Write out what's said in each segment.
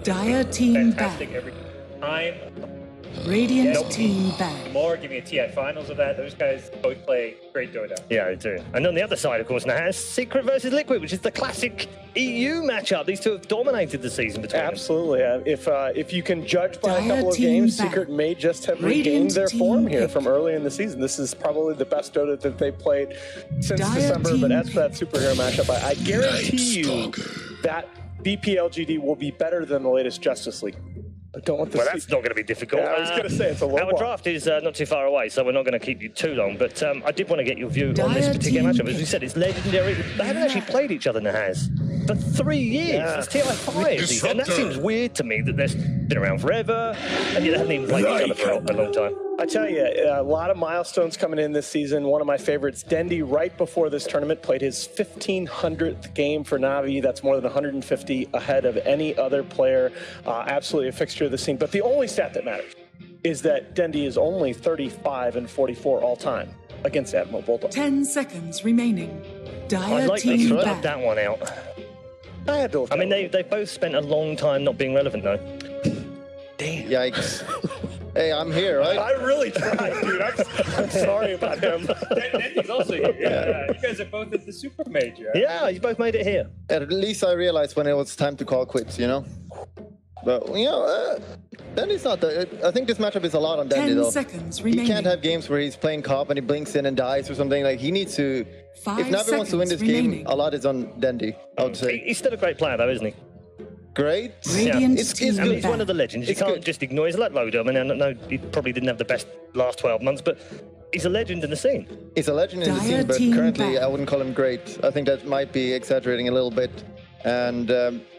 Dire team fantastic back. every time. Radiant team back. More, give me a TI finals of that. Those guys both play great Dota. Yeah, they do. And on the other side, of course, now has Secret versus Liquid, which is the classic EU matchup. These two have dominated the season between Absolutely. If you can judge by a Dire couple of team games, back. Secret may just have Radiant regained their team form here pick. from early in the season. This is probably the best Dota that they played since Dire December. team But as for that pick. superhero matchup, I guarantee you that VPLGD will be better than the latest Justice League. I don't want this. Well, that's not going to be difficult. Yeah, I was going to say it's a low Our bar. draft is not too far away, so we're not going to keep you too long. But I did want to get your view on this Dire particular team matchup. As we said, it's legendary. They haven't actually played each other, Nahaz, for 3 years. Yeah. It's TI5. And that seems weird to me that they've been around forever, and yet they haven't even played each other for a long time. I tell you, a lot of milestones coming in this season. One of my favorites, Dendi, right before this tournament, played his 1,500th game for Navi. That's more than 150 ahead of any other player. Absolutely a fixture of the scene. But the only stat that matters is that Dendi is only 35 and 44 all time against Admiral Bulldog. 10 seconds remaining. Dire I'd like to team throw back. that one out. I had to look I mean, that they both spent a long time not being relevant, though. Damn. Yikes. Hey, I'm here, right? I really tried, dude. I'm sorry about him. Dendi's also here. Yeah. You guys are both at the SUPERMAJOR. Yeah, you both made it here. At least I realized when it was time to call quits, you know? But, you know, Dendi's not the... I think this matchup is a lot on Dendi, 10 though. seconds He remaining. can't have games where he's playing COP and he blinks in and dies or something. Like, he needs to... 5 If Navi wants to win this seconds game, remaining. a lot is on Dendi, I would say. He's still a great player, though, isn't he? Great. Radiant It's team I mean, good. he's one of the legends. You It's can't good. just ignore. He's like Loader. I mean, I know he probably didn't have the best last 12 months, but he's a legend in the scene. He's a legend in the Dire scene, but team currently back. I wouldn't call him great. I think that might be exaggerating a little bit. And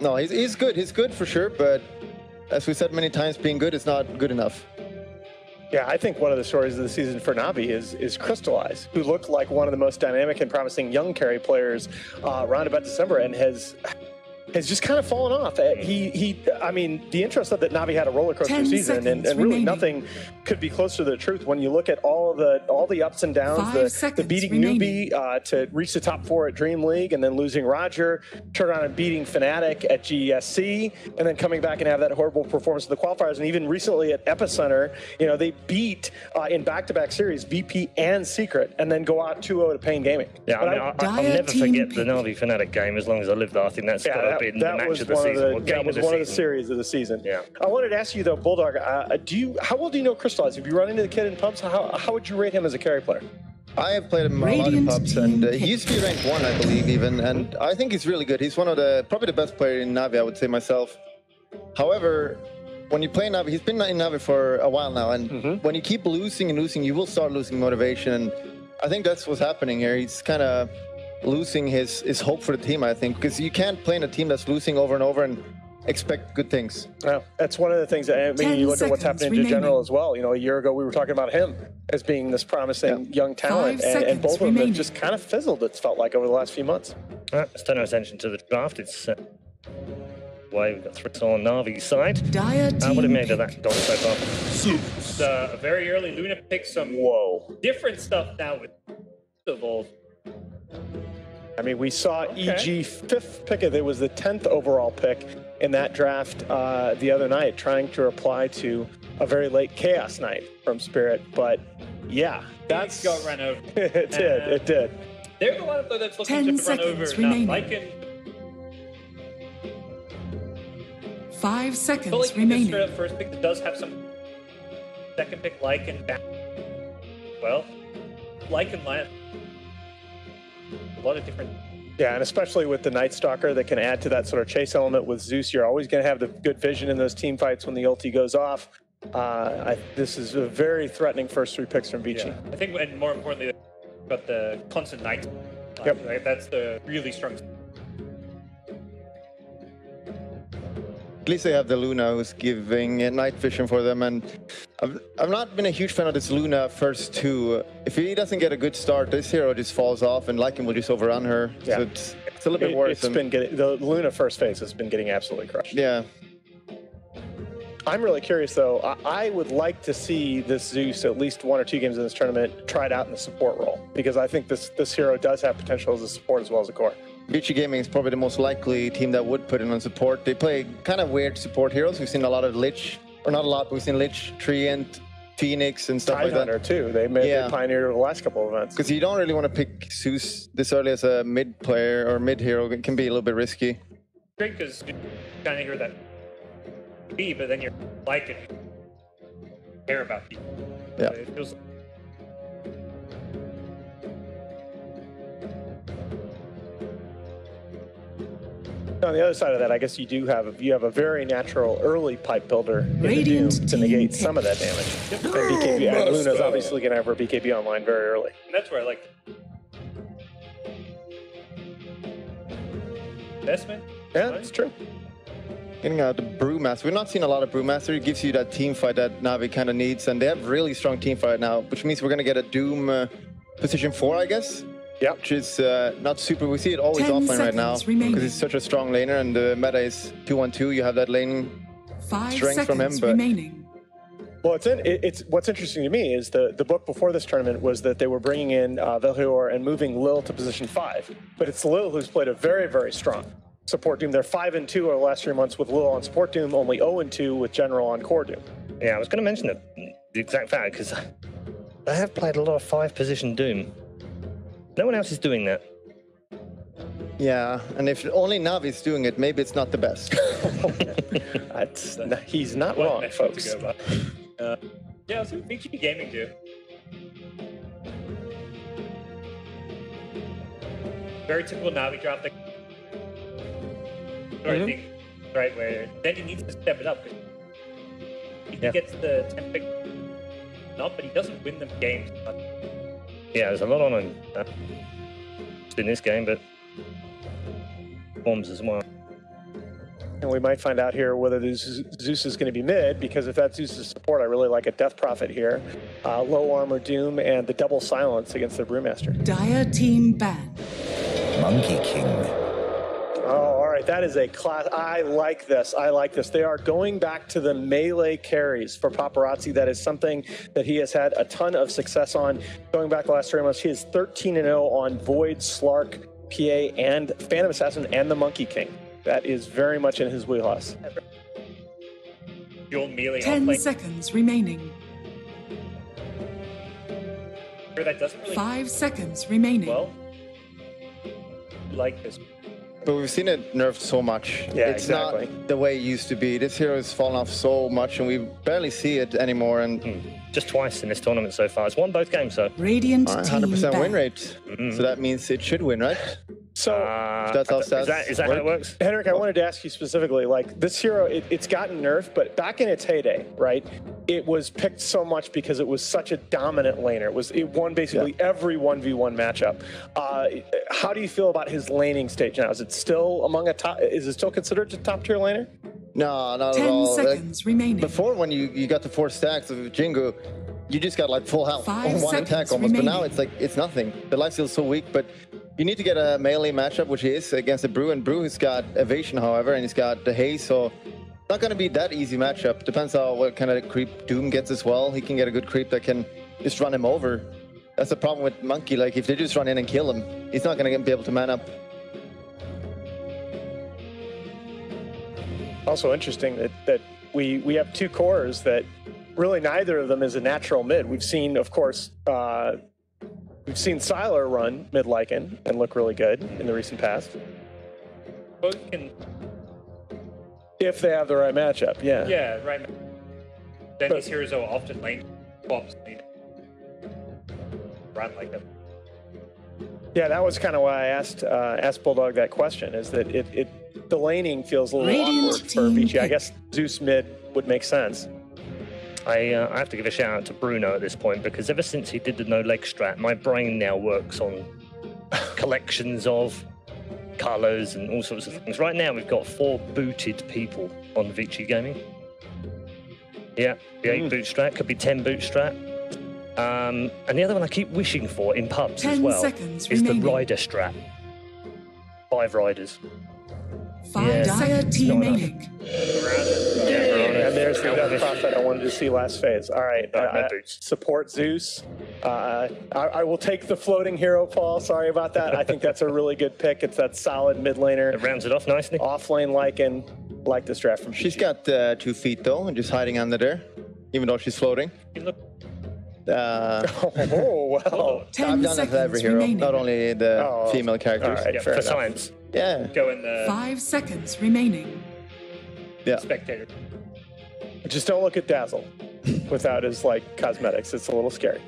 no, he's good. He's good for sure, but as we said many times, being good is not good enough. Yeah, I think one of the stories of the season for Navi is Crystallize, who looked like one of the most dynamic and promising young carry players around about December and has just kind of fallen off. I mean, the intro said that Navi had a roller coaster 10 season, and seconds really remaining. nothing could be closer to the truth when you look at all the ups and downs, 5 the seconds beating remaining. Newbie to reach the top 4 at Dream League, and then losing Roger, turn around and beating Fnatic at GESC, and then coming back and have that horrible performance in the qualifiers, and even recently at Epicenter, you know, they beat in back-to-back series VP and Secret, and then go out 2-0 to Pain Gaming. Yeah, But I mean, I'll Dire never team forget pick. the Navi Fnatic game as long as I live there. I think that's got to be the that match was of the one season. or that game was of the one of the season. series of the season. Yeah. I wanted to ask you though, Bulldog, how well do you know Crystallize? Have you run into the kid in pubs? How would you rate him as a carry player? I have played him a lot in Radiant pubs, and team he used to be ranked 1, I believe, even, and I think he's really good. He's one of probably the best player in Navi, I would say myself. However, when you play Navi, he's been in Navi for a while now, and when you keep losing and losing, you will start losing motivation, and I think that's what's happening here. He's kind of losing his hope for the team, I think, because you can't play in a team that's losing over and over and expect good things. Yeah, that's one of the things. I mean, 10 you look at what's seconds happening to General remaining. as well. You know, a year ago we were talking about him as being this promising young talent, 5 and seconds both of them have remaining. just kind of fizzled. It's felt like over the last few months. Let's turn our attention to the draft. It's way we've got 3 on Navi's side. Dire What have you team made of pick. that, Don, so far? It's very early. Luna picked some different stuff now with Evolve. I mean, we saw EG 5th pick. It was the 10th overall pick in that draft the other night, trying to reply to a very late Chaos Night from Spirit. But yeah, That's got run over. it did. It did. There's a lot of that's looking 10 to run over. seconds remaining. Lycan, 5 seconds Fully straight remaining. up first pick that does have some second pick Lycan back. Well, Lycan last. A lot of different. Yeah, and especially with the Night Stalker that can add to that sort of chase element with Zeus, you're always going to have the good vision in those team fights when the ulti goes off. This is a very threatening first 3 picks from VICI. Yeah. I think, and more importantly, got the constant night. Yep. Right? That's the really strong. At least they have the Luna who's giving night vision for them, and I've not been a huge fan of this Luna first 2. If he doesn't get a good start, this hero just falls off, and Lycan will just overrun her. Yeah. So it's a little bit worrisome. The Luna first phase has been getting absolutely crushed. Yeah. I'm really curious, though. I would like to see this Zeus at least 1 or 2 games in this tournament tried out in the support role, because I think this hero does have potential as a support as well as a core. VGJ Gaming is probably the most likely team that would put in on support. They play kind of weird support heroes. We've seen a lot of Lich, or not a lot, but we've seen Lich, Treant, Phoenix, and stuff like that. Tidehunter too. They pioneered over the last couple of events. Because you don't really want to pick Zeus this early as a mid player or mid hero. It can be a little bit risky. Great, because you kind of hear that B, but then you're like it, care about people. Yeah. It feels On the other side of that, I guess you have a very natural early pipe builder in the Doom to negate some of that damage. Yep. And BKB, and Luna's obviously going to have her BKB online very early. And that's where I like investment. Yeah, that's true. Getting out the Brewmaster. We've not seen a lot of Brewmaster. It gives you that team fight that Navi kind of needs, and they have really strong team fight now, which means we're going to get a Doom position 4, I guess. Yeah, which is not super. We see it always offline right now because he's such a strong laner, and the meta is 2-1-2. You have that lane strength from him, but well, it's what's interesting to me is the book before this tournament was that they were bringing in Velhior and moving Lil to position 5, but it's Lil who's played a very, very strong support Doom. They're 5-2 over the last 3 months with Lil on support Doom, only 0-2 with General on core Doom. Yeah, I was going to mention the exact fact because they have played a lot of 5-position Doom. No one else is doing that. Yeah, and if only Navi's doing it, maybe it's not the best. He's not wrong, folks. Yeah, so VGJ Gaming do. Very typical Navi draft. I think right where then he needs to step it up. He gets the 10 pick, not, but he doesn't win them games. Yeah, there's a lot on him in this game, but bombs as well. And we might find out here whether Zeus is going to be mid, because if that's Zeus's support, I really like a Death Prophet here. Low armor Doom and the double silence against the Brewmaster. Dire team ban. Monkey King. Oh, all right. That is a class. I like this. I like this. They are going back to the melee carries for Paparazzi. That is something that he has had a ton of success on. Going back the last 3 months, he is 13-0 on Void, Slark, PA, and Phantom Assassin, and the Monkey King. That is very much in his wheelhouse. Dual melee 10 seconds remaining. That doesn't really 5 seconds remaining. well. Like this. But we've seen it nerfed so much. Yeah, it's exactly. not the way it used to be. This hero has fallen off so much, and we barely see it anymore. And just twice in this tournament so far. It's won both games, so. Radiant team 100% ban. win rate. So that means it should win, right? So that's how is that how it works? Henrik, I wanted to ask you specifically, like this hero, it's gotten nerfed, but back in its heyday, right, it was picked so much because it was such a dominant laner. It won basically every 1v1 matchup. How do you feel about his laning stage now? Is it still among is it still considered a top tier laner? No, not 10 at all. seconds remaining. Before, when you got the 4 stacks of Jingu, you just got like full health 5 on one seconds attack almost. remaining. But now it's nothing. The lifesteal's so weak, but you need to get a melee matchup, which he is against the Brew, and Brew has got evasion, however, and he's got the haze, so it's not going to be that easy matchup. Depends on what kind of creep Doom gets as well. He can get a good creep that can just run him over. That's the problem with Monkey. Like, if they just run in and kill him, he's not going to be able to man up. Also interesting that we have 2 cores that really neither of them is a natural mid. We've seen, of course, we've seen Sylar run mid Lycan and look really good in the recent past. Both can. If they have the right matchup, yeah. Yeah, right. Then these heroes are often lane swaps. Run like that. Yeah, that was kind of why I asked Bulldog that question. Is that the laning feels a little Radiant awkward for team VG. I guess Zeus mid would make sense. I have to give a shout out to Bruno at this point, because ever since he did the no leg strat, my brain now works on collections of colors and all sorts of things. Right now we've got 4 booted people on VGJ Gaming. Yeah, the 8 boot strat, could be 10 boot strat. And the other one I keep wishing for in pubs 10 as well seconds is remaining. the rider strat. 5 riders. 5 Dire team remaining. And there's True Death Prophet I wanted to see last phase. All right. Support Zeus. I will take the floating hero, Paul. Sorry about that. I think that's a really good pick. It's that solid mid laner. It rounds it off nicely. Off lane Lycan. Like this draft from She's got 2 feet though, and just hiding under there, even though she's floating. Oh, well. 10 I've done that for every hero, remaining. not only the female characters. All right, Yeah, fair For enough. science. Yeah. Go in the 5 seconds remaining. Yeah. spectator. Just don't look at Dazzle without his like cosmetics. It's a little scary.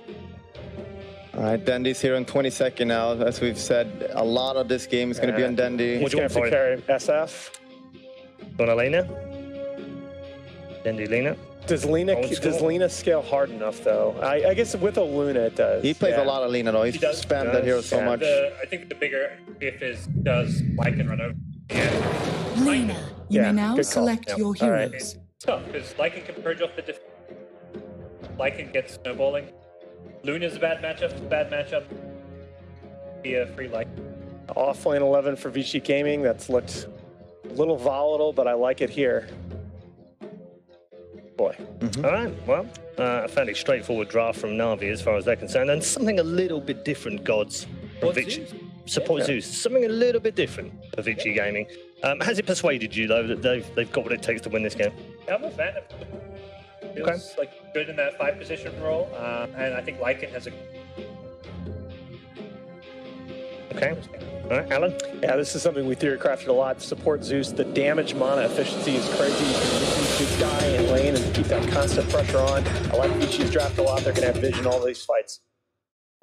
All right, Dendy's here in 22nd now. As we've said, a lot of this game is going to be on Dendy. He's going to have to carry SF. Want a Lena? Dendy Lena? Does Lena scale hard enough though? I guess with a Luna it does. He plays a lot of Lena though. He's does. spammed that hero so much. I think the bigger if is does Lycan run over. Yeah. Lena, you Yeah, may now good call. select your All right. heroes. It's tough because Lycan can purge off the Lycan gets snowballing. Luna's a bad matchup. Be a free Lycan. Off lane 11 for VICI Gaming. That's looked a little volatile, but I like it here. Boy. All right, well, a fairly straightforward draft from Navi as far as they're concerned, and something a little bit different, Gods, from VICI. Support Zeus. Something a little bit different for VICI Gaming. Has it persuaded you, though, that they've got what it takes to win this game? I'm a fan of it. Feels like good in that 5 position role, and I think Lycan has a. Okay. All right, Alan? Yeah, this is something we theory-crafted a lot. Support Zeus. The damage mana efficiency is crazy. You can use this guy in lane and keep that constant pressure on. I like VICI's draft a lot. They're going to have vision all these fights.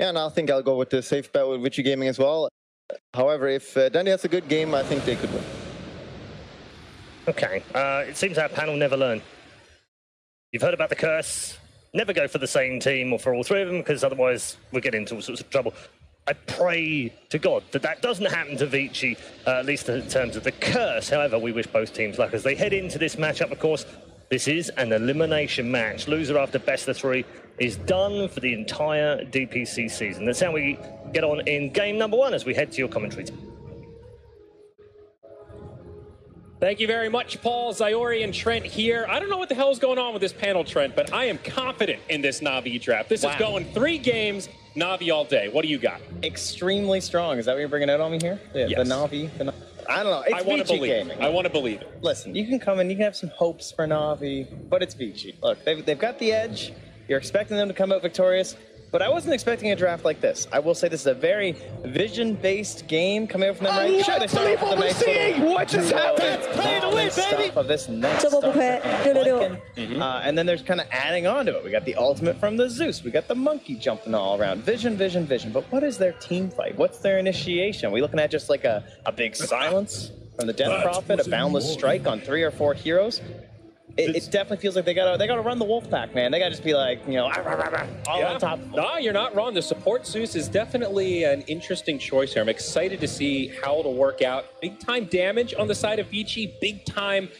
Yeah, and I think I'll go with the safe bet with VICI Gaming as well. However, if Dendy has a good game, I think they could win. Okay. It seems our panel never learn. You've heard about the curse. Never go for the same team or for all 3 of them, because otherwise we get into all sorts of trouble. I pray to God that that doesn't happen to VICI, at least in terms of the curse. However, we wish both teams luck as they head into this matchup. Of course, this is an elimination match. Loser after best of 3 is done for the entire DPC season. That's how we get on in game number 1 as we head to your commentaries. Thank you very much, Paul, Zayori, and Trent here. I don't know what the hell is going on with this panel, Trent, but I am confident in this Navi draft. This is going 3 games, Navi all day. What do you got? Extremely strong. Is that what you're bringing out on me here? Yes. The Navi? I don't know. It's VICI Gaming. I want to believe it. Listen, you can come in, you can have some hopes for Navi, but it's VICI. Look, they've got the edge. You're expecting them to come out victorious. But I wasn't expecting a draft like this. I will say this is a very vision-based game coming out from them, right? Sure, they started with the nice little what just happened? Play it away, baby! Of this next stuff. And then there's kind of adding on to it. We got the ultimate from the Zeus. We got the monkey jumping all around. Vision, vision, vision. But what is their team fight? What's their initiation? Are we looking at just like a big silence from the Death Prophet, a boundless strike on 3 or 4 heroes? It definitely feels like they gotta run the wolf pack, man. They gotta just be like, you know, all on top of them. No, you're not wrong. The support Zeus is definitely an interesting choice here. I'm excited to see how it'll work out. Big time damage on the side of VICI. Big time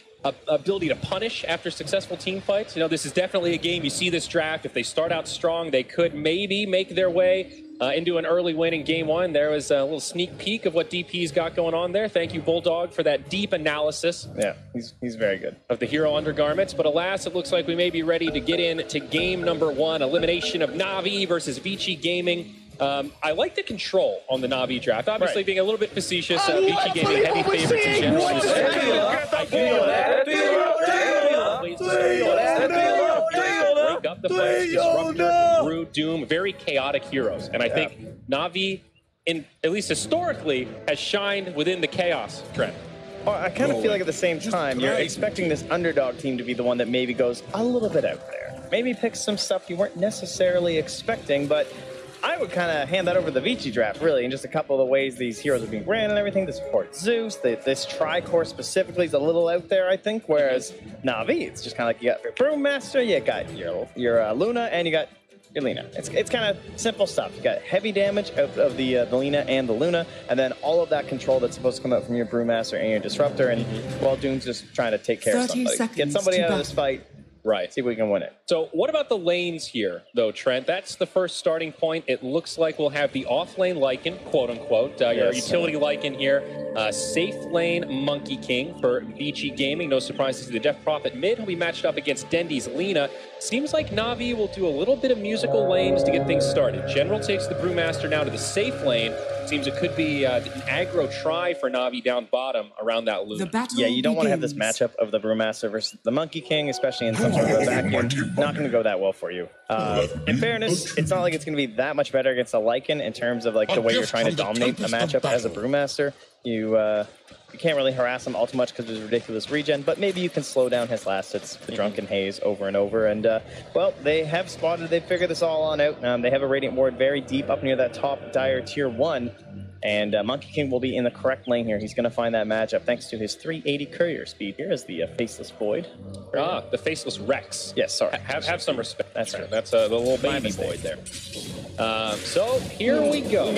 ability to punish after successful team fights. You know, this is definitely a game. You see this draft. If they start out strong, they could maybe make their way into an early win in game 1. There was a little sneak peek of what DP's got going on there. Thank you, Bulldog, for that deep analysis. Yeah, he's very good. Of the hero undergarments. But alas, it looks like we may be ready to get into game number 1. Elimination of Navi versus VICI Gaming. I like the control on the Navi draft. Obviously, being a little bit facetious. VICI Gaming heavy favorites in general. Break up the fights, Disruptor, Brew, Doom, very chaotic heroes. And I think Navi, at least historically, has shined within the chaos trend. Well, I kind of feel like at the same time, you're expecting this underdog team to be the one that maybe goes a little bit out there. Maybe picks some stuff you weren't necessarily expecting, but I would kind of hand that over to the VICI draft, really, in just a couple of the ways these heroes are being ran and everything. The support Zeus, this Tricore specifically is a little out there, I think, whereas Navi, it's just kind of like you got your Brewmaster, you got your Luna, and you got your Lena. It's kind of simple stuff. You got heavy damage of the Lena and the Luna, and then all of that control that's supposed to come out from your Brewmaster and your Disruptor, and well, Doom's just trying to take care of somebody. Get somebody out of this fight. Right. See if we can win it. So what about the lanes here, though, Trent? That's the first starting point. It looks like we'll have the off-lane Lycan, quote-unquote, your utility Lycan here. Safe lane Monkey King for VICI Gaming. No surprise to see the Death Prophet mid. He'll be matched up against Dendy's Lina. Seems like Navi will do a little bit of musical lanes to get things started. General takes the Brewmaster now to the safe lane. Seems it could be an aggro try for Navi down bottom around that loop. Yeah, you don't want to have this matchup of the Brewmaster versus the Monkey King, especially in some sort of a vacuum. Not going to go that well for you. In fairness, it's not like it's going to be that much better against a Lycan in terms of like the way you're trying to dominate a matchup as a Brewmaster. You can't really harass him all too much because of his ridiculous regen, but maybe you can slow down his last hits, the Drunken Haze, over and over. And, well, they have spotted, they figured this all on out. They have a Radiant Ward very deep up near that top Dire Tier 1. And Monkey King will be in the correct lane here. He's going to find that matchup thanks to his 380 courier speed. Here is the Faceless Void. The Faceless Rex. Yes, sorry. Have some respect. That's right. That's the little baby Void there. So here we go.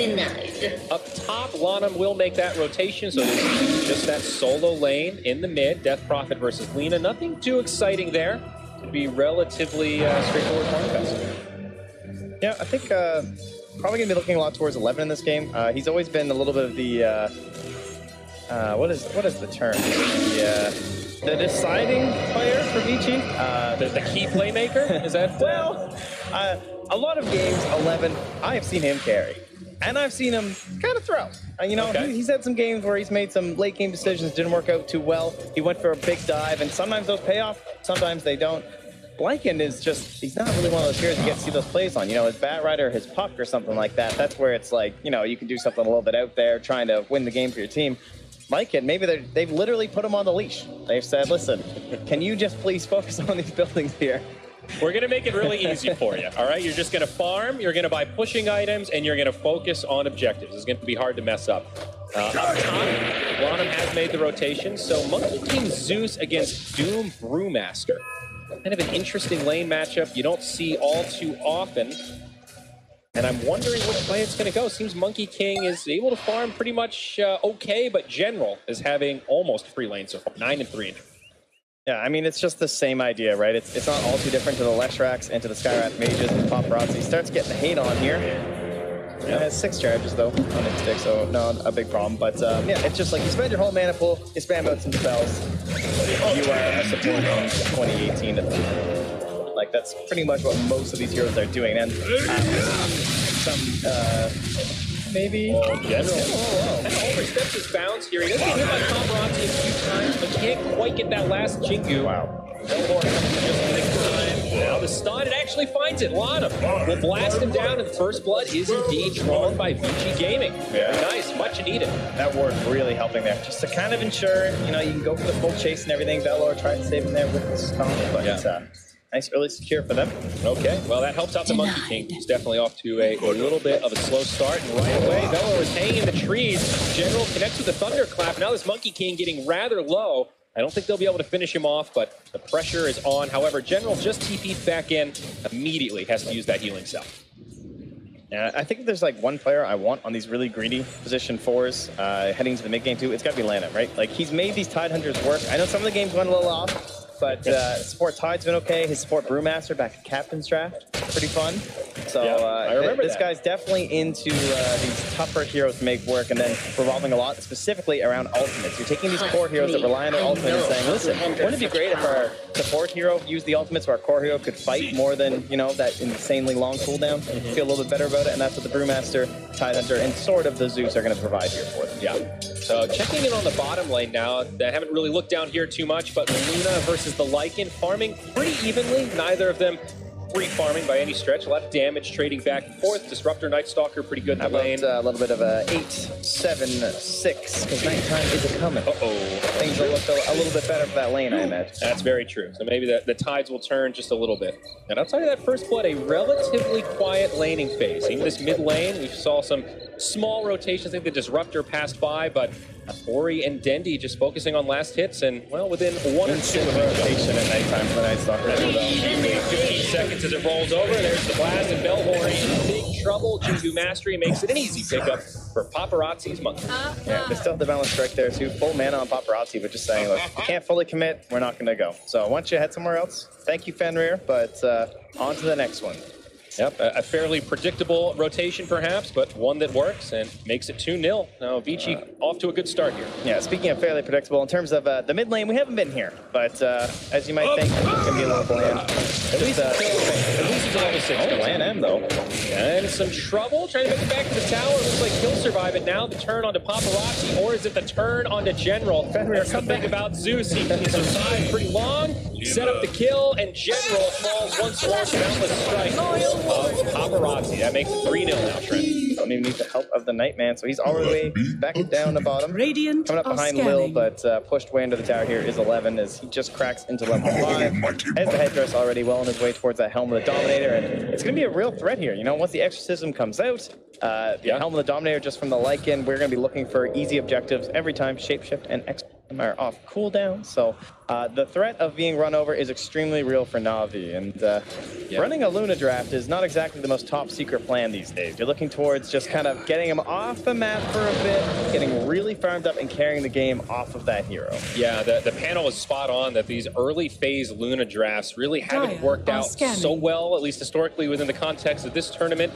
Up top, Lanham will make that rotation. So this is just that solo lane in the mid. Death Prophet versus Lina. Nothing too exciting there. It'd be relatively straightforward contest. Yeah, I think probably going to be looking a lot towards 11 in this game. He's always been a little bit of the, what is the term? The deciding player for VICI. The key playmaker? Is that? Well, a lot of games, 11, I have seen him carry. And I've seen him kind of throw. He's had some games where he's made some late game decisions, didn't work out too well. He went for a big dive, and sometimes those pay off, sometimes they don't. Lycan is just, he's not really one of those heroes you get to see those plays on. His Bat Rider, his Puck or something like that. That's where it's like, you can do something a little bit out there trying to win the game for your team. Lycan, maybe they've literally put him on the leash. They've said, listen, can you just please focus on these buildings here? We're going to make it really easy for you, all right? You're just going to farm, you're going to buy pushing items, and you're going to focus on objectives. It's going to be hard to mess up. Up top, Lanham has made the rotation, so Monkey King Zeus against Doom Brewmaster. Kind of an interesting lane matchup you don't see all too often. And I'm wondering which way it's going to go. Seems Monkey King is able to farm pretty much okay, but General is having almost free lane so far, 9-3. Yeah, I mean, it's just the same idea, right? It's not all too different to the Leshracs and to the Skywrath Mages and Paparazzi. He starts getting the hate on here. Yeah, has 6 charges, though, on his stick, so not a big problem. But, yeah, it's just like you spend your whole mana pool, you spam out some spells. You are a support in 2018 at the moment. Like, that's pretty much what most of these heroes are doing. And maybe... General. Kind of oversteps his bounds here. He doesn't get hit by Paparazzi a few times, but can't quite get that last Jingu. Wow. Now the stun, it actually finds it. Lanham will blast him down, and First Blood is indeed drawn by VICI Gaming. Very nice, much needed. That ward really helping there, just to kind of ensure, you can go for the full chase and everything. Velor tried to save him there with the stun, but nice early secure for them. Okay, well that helps out the Monkey King. He's definitely off to a little bit of a slow start, and right away Velor is hanging in the trees. General connects with the Thunderclap. Now this Monkey King getting rather low. I don't think they'll be able to finish him off, but the pressure is on. However, General just TP'd back in, immediately has to use that healing cell. Yeah, I think if there's like one player I want on these really greedy position 4s heading to the mid game too, it's got to be Lanham, right? Like, he's made these Tidehunters work. I know some of the games went a little off, but support Tide's been okay. His support Brewmaster back at Captain's Draft, pretty fun. So I remember this guy's definitely into these tougher heroes to make work, and then revolving a lot specifically around ultimates. You're taking these core heroes that rely on their ultimate and saying, listen, wouldn't it be great if our support hero used the ultimate so our core hero could fight more than, that insanely long cooldown? Feel a little bit better about it, and that's what the Brewmaster, Tidehunter, and sort of the Zeus are going to provide here for them. Yeah. So checking in on the bottom lane now. I haven't really looked down here too much, but Luna versus the Lycan farming pretty evenly. Neither of them free farming by any stretch. A lot of damage trading back and forth. Disruptor, Night Stalker, pretty good in the lane. A little bit of a 8-7-6, because nighttime is a-coming. Things will look a little bit better for that lane, I imagine. That's very true. So maybe the tides will turn just a little bit. And outside of that First Blood, a relatively quiet laning phase. Even this mid lane, we saw some small rotations. I think the Disruptor passed by, but Ori and Dendy just focusing on last hits, and, well, within 1 or 2 rotation at nighttime for Night Stalker. 15 seconds as it rolls over. There's the blast, and Bellhorn in big trouble. Jingu Mastery makes it an easy pickup for Paparazzi's Monkey. Yeah, they still have the balance strike there too. Full mana on Paparazzi, but just saying, look, you can't fully commit, we're not going to go. So why don't you head somewhere else? Thank you, Fenrir, but on to the next one. Yep, a fairly predictable rotation perhaps, but one that works and makes it 2-0. Now Vici off to a good start here. Yeah, speaking of fairly predictable, in terms of the mid lane, we haven't been here, but as you might think, it's going to be a little bland. At least it's a level 6. Bland M though. And some trouble trying to make it back to the tower. Looks like he'll survive it now. The turn onto Paparazzi, or is it the turn onto General? That's something about Zeus. He survived pretty long. Set up the kill, and General falls once more. Boundless strike of Paparazzi. That makes it 3-0 now, Trent. Don't even need the help of the Nightman, so he's already back down the bottom. Radiant coming up behind Lil, but pushed way into the tower here is 11 as he just cracks into level 5. Has the headdress already well on his way towards that Helm of the Dominator, and it's going to be a real threat here. You know, once the Exorcism comes out, Helm of the Dominator just from the Lycan, we're going to be looking for easy objectives every time. Shapeshift and Exorcism are off cooldown, so the threat of being run over is extremely real for Navi, and running a Luna draft is not exactly the most top secret plan these days. You're looking towards just kind of getting him off the map for a bit, getting really farmed up and carrying the game off of that hero. Yeah, the panel is spot on that these early phase Luna drafts really haven't worked out so well, at least historically within the context of this tournament.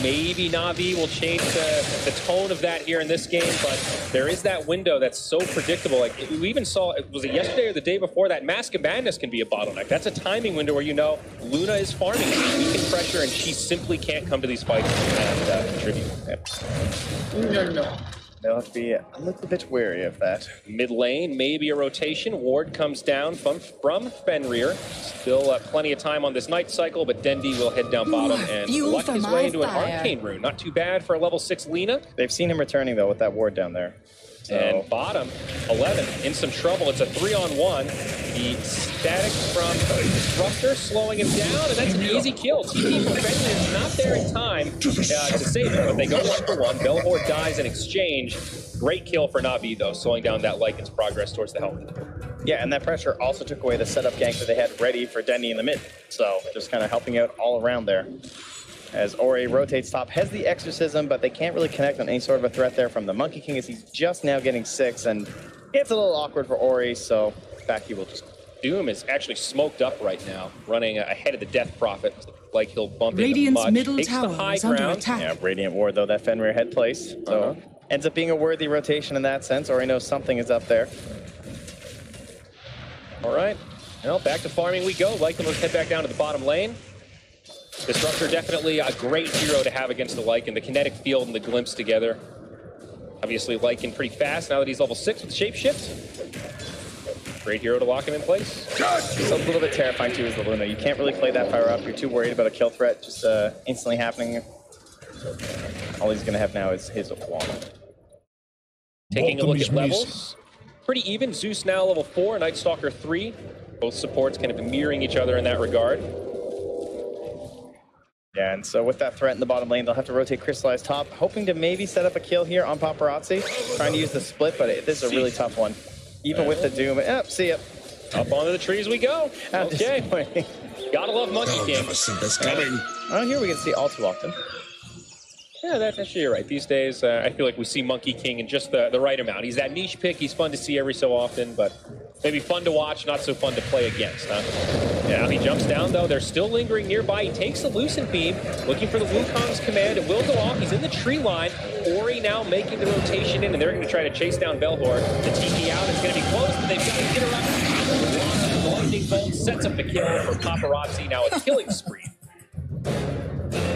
Maybe Navi will change the tone of that here in this game, but there is that window that's so predictable. Like we even saw, was it yesterday or the day before, that Mask of Madness can be a bottleneck. That's a timing window where you know Luna is farming, she's weak in pressure, and she simply can't come to these fights and contribute. They'll have to be a little bit wary of that. Mid lane, maybe a rotation. Ward comes down from Fenrir. Still plenty of time on this night cycle, but Dendi will head down bottom and luck his way into an Arcane Rune. Not too bad for a level 6 Lina. They've seen him returning, though, with that Ward down there. So. And bottom, 11, in some trouble. It's a 3-on-1. The static from Disruptor slowing him down, and that's an easy kill. TP from Fenrir is not there in time to save him, but they go 1-for-1. Belhor dies in exchange. Great kill for Navi, though, slowing down that Lycan's progress towards the helmet. Yeah, and that pressure also took away the setup gank that they had ready for Dendi in the mid. So just kind of helping out all around there. As Ori rotates top, has the Exorcism, but they can't really connect on any sort of a threat there from the Monkey King as he's just now getting 6, and it's a little awkward for Ori, so back he will just... Doom is actually smoked up right now, running ahead of the Death Prophet. Like he'll bump Radiant's into much. middle Takes tower the high is under ground. attack. Yeah, Radiant Ward, though, that Fenrir had placed, so ends up being a worthy rotation in that sense. Ori knows something is up there. All right, well, back to farming we go. Lycan, let's head back down to the bottom lane. Disruptor definitely a great hero to have against the Lycan. The kinetic field and the glimpse together. Obviously Lycan pretty fast now that he's level 6 with Shapeshift. Great hero to lock him in place. It's a little bit terrifying too as the Luna. You can't really play that fire up. You're too worried about a kill threat just instantly happening. All he's going to have now is his wand. Taking a look at levels. Pretty even. Zeus now level 4, Night Stalker 3. Both supports kind of mirroring each other in that regard. Yeah, and so with that threat in the bottom lane, they'll have to rotate Crystallize top, hoping to maybe set up a kill here on Paparazzi. Trying to use the split, but this is a really tough one. Even with the Doom. See ya. Up onto the trees we go. Okay. Gotta love Monkey King. Around here we can see all too often. Yeah, that's actually right. These days, I feel like we see Monkey King in just the right amount. He's that niche pick. He's fun to see every so often, but maybe fun to watch, not so fun to play against, huh? Yeah, he jumps down, though. They're still lingering nearby. He takes the Lucent Beam, looking for the Wukong's command. It will go off. He's in the tree line. Ori now making the rotation in, and they're going to try to chase down Belhor. The TP out is going to be close, but they've got to interrupt. The lightning bolt sets up the kill for Paparazzi. Now a killing spree.